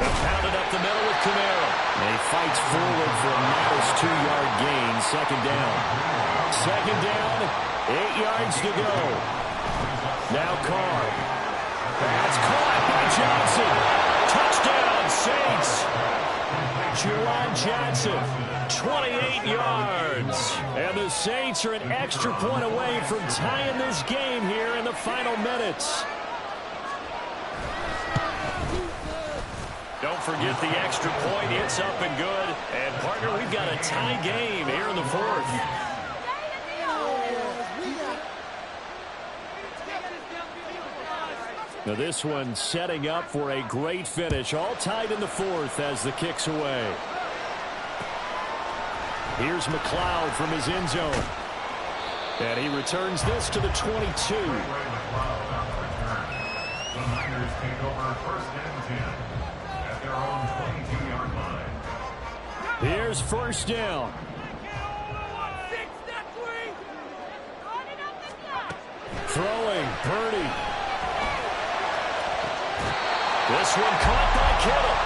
Pounded up the middle with Kamara. And he fights forward for a modest 2-yard gain. 2nd down. 2nd down, 8 yards to go. Now Carr. That's caught by Johnson. Touchdown, Saints. Juwan Johnson, 28 yards. And the Saints are an extra point away from tying this game here in the final minutes. Don't forget the extra point. It's up and good. And, partner, we've got a tie game here in the fourth. Now this one setting up for a great finish. All tied in the fourth as the kick's away. Here's McLeod from his end zone. And he returns this to the 22. The Niners take over first and 10 at their own 22-yard line. Here's first down. Throwing, Purdy. This one caught by Kittle.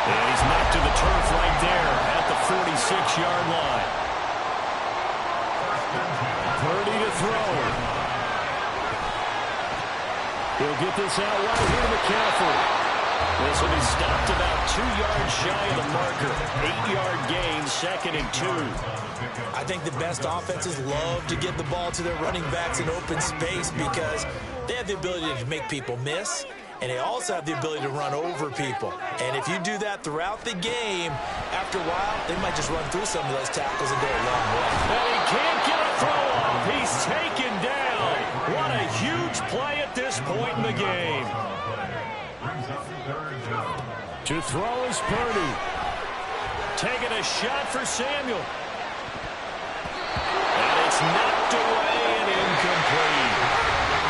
And he's knocked to the turf right there at the 46-yard line. Purdy to throw. He'll get this out right here to McCaffrey. This will be stopped about 2 yards shy of the marker. 8-yard gain, 2nd and 2. I think the best offenses love to get the ball to their running backs in open space because they have the ability to make people miss, and they also have the ability to run over people. And if you do that throughout the game, after a while, they might just run through some of those tackles and go a long way. And he can't get a throw off. He's taken down. What a huge play at this point in the game. To throw is Purdy. Taking a shot for Samuel. And it's knocked away and incomplete.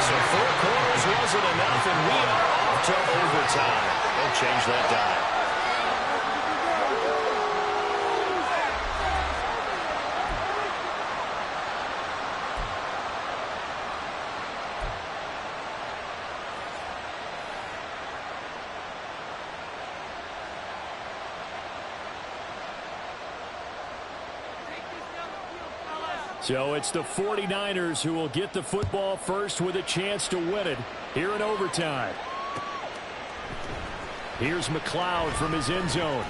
So 4 quarters wasn't enough, and we are off to overtime. Don't change that dial. So it's the 49ers who will get the football first with a chance to win it here in overtime. Here's McLeod from his end zone.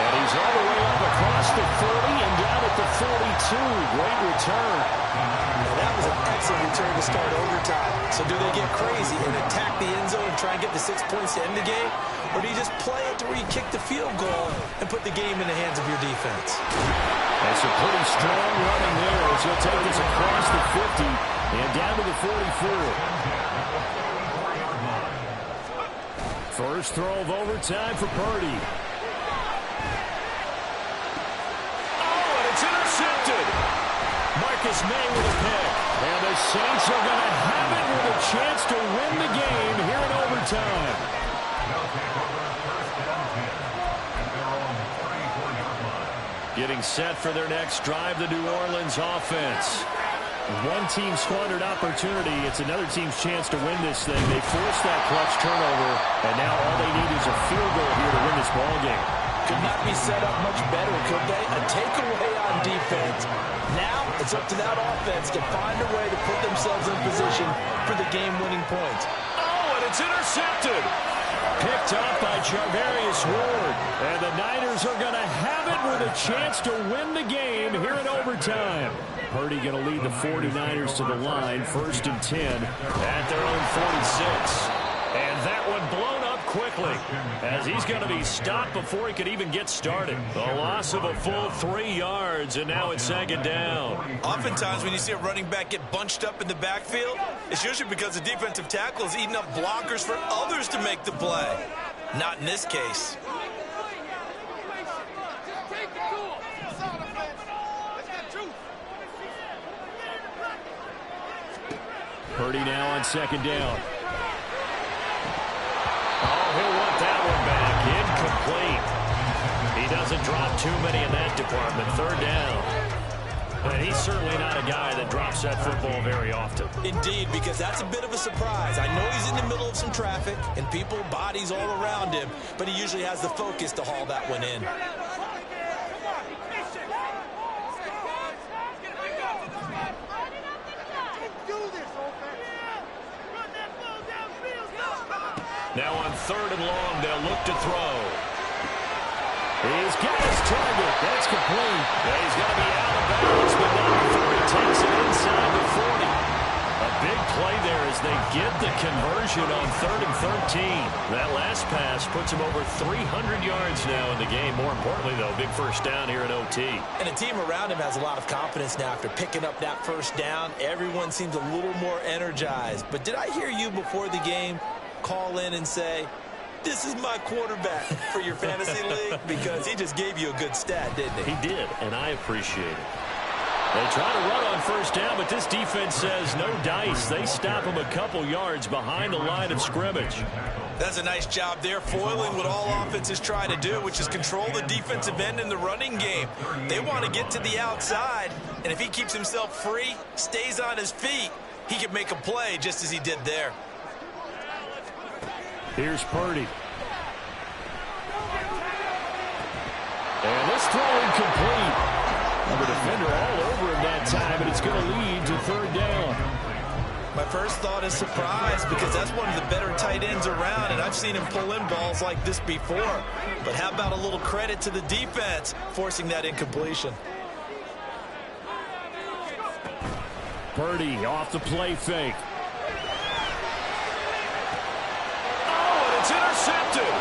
And he's all the way up across the 30 and down at the 42. Great return. Now that was an excellent return to start overtime. So do they get crazy and attack the end zone and try and get the 6 points to end the game? Or do you just play it to where you kick the field goal and put the game in the hands of your defense? That's a pretty strong running there as he'll take this across the 50 and down to the 44. First throw of overtime for Purdy. Oh, and it's intercepted. Marcus May with a pick. And the Saints are going to have it with a chance to win the game here in overtime. Getting set for their next drive, the New Orleans offense. One team squandered opportunity. It's another team's chance to win this thing. They forced that clutch turnover, and now all they need is a field goal here to win this ball game. Could not be set up much better, could they? A takeaway on defense. Now it's up to that offense to find a way to put themselves in position for the game-winning points. Oh, and it's intercepted. Picked up by Charvarius Ward. And the Niners are going to have it with a chance to win the game here in overtime. Purdy going to lead the 49ers to the line, 1st and 10 at their own 46. And that one blown up quickly as he's going to be stopped before he could even get started. The loss of a full 3 yards, and now it's 2nd down. Oftentimes when you see a running back get bunched up in the backfield, it's usually because the defensive tackle is eating up blockers for others to make the play. Not in this case. Purdy now on 2nd down. Oh, he'll want that one back. Incomplete. He doesn't drop too many in that department. 3rd down. But he's certainly not a guy that drops that football very often. Indeed, because that's a bit of a surprise. I know he's in the middle of some traffic and people, bodies all around him, but he usually has the focus to haul that one in. Now on 3rd and long, they'll look to throw. He's got his target. That's complete. Yeah, he's going to be out of bounds, but not before he takes it inside the 40. A big play there as they get the conversion on 3rd and 13. That last pass puts him over 300 yards now in the game. More importantly, though, big first down here in OT. And the team around him has a lot of confidence now after picking up that first down. Everyone seems a little more energized. But did I hear you before the game call in and say, this is my quarterback for your fantasy league? Because he just gave you a good stat, didn't he? He did, and I appreciate it. They try to run on first down, but this defense says no dice. They stop him a couple yards behind the line of scrimmage. That's a nice job there, foiling what all offenses try to do, which is control the defensive end in the running game. They want to get to the outside, and if he keeps himself free, stays on his feet, he can make a play just as he did there. Here's Purdy. And this throw incomplete. The defender all over him that time, and it's going to lead to 3rd down. My first thought is surprise because that's one of the better tight ends around, and I've seen him pull in balls like this before. But how about a little credit to the defense forcing that incompletion? Purdy off the play fake. Oh, and it's intercepted.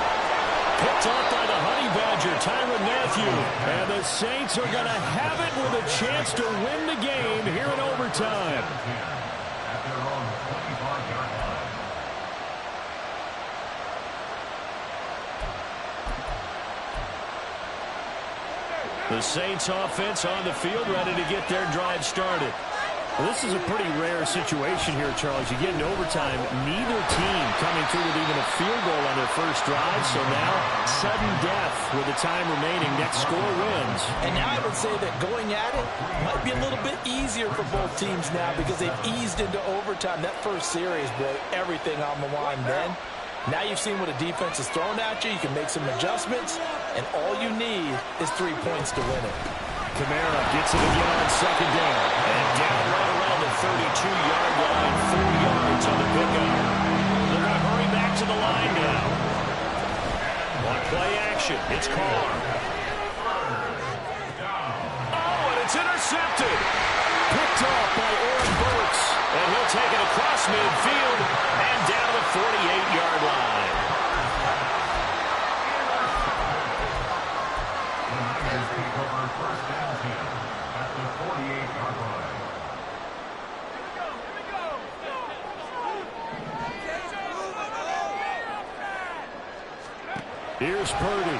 Picked off by the Honey Badger, Tyrann Mathieu. And the Saints are going to have it with a chance to win the game here in overtime. At their own 25-yard line. The Saints offense on the field, ready to get their drive started. Well, this is a pretty rare situation here, Charles. You get in overtime, neither team coming through with even a field goal on their first drive. So now, sudden death with the time remaining. Next score wins. And now I would say that going at it might be a little bit easier for both teams now because they've eased into overtime. That first series, boy, everything on the line then. Now you've seen what a defense is thrown at you. You can make some adjustments, and all you need is 3 points to win it. Kamara gets it again on 2nd down. And down right around the 32-yard line, 4 yards on the pickup. They're going to hurry back to the line now. On play action, it's Carr. Oh, and it's intercepted. Picked off by Aaron Burks. And he'll take it across midfield and down to the 48-yard line. First down team at the 48-yard line. Here's Purdy.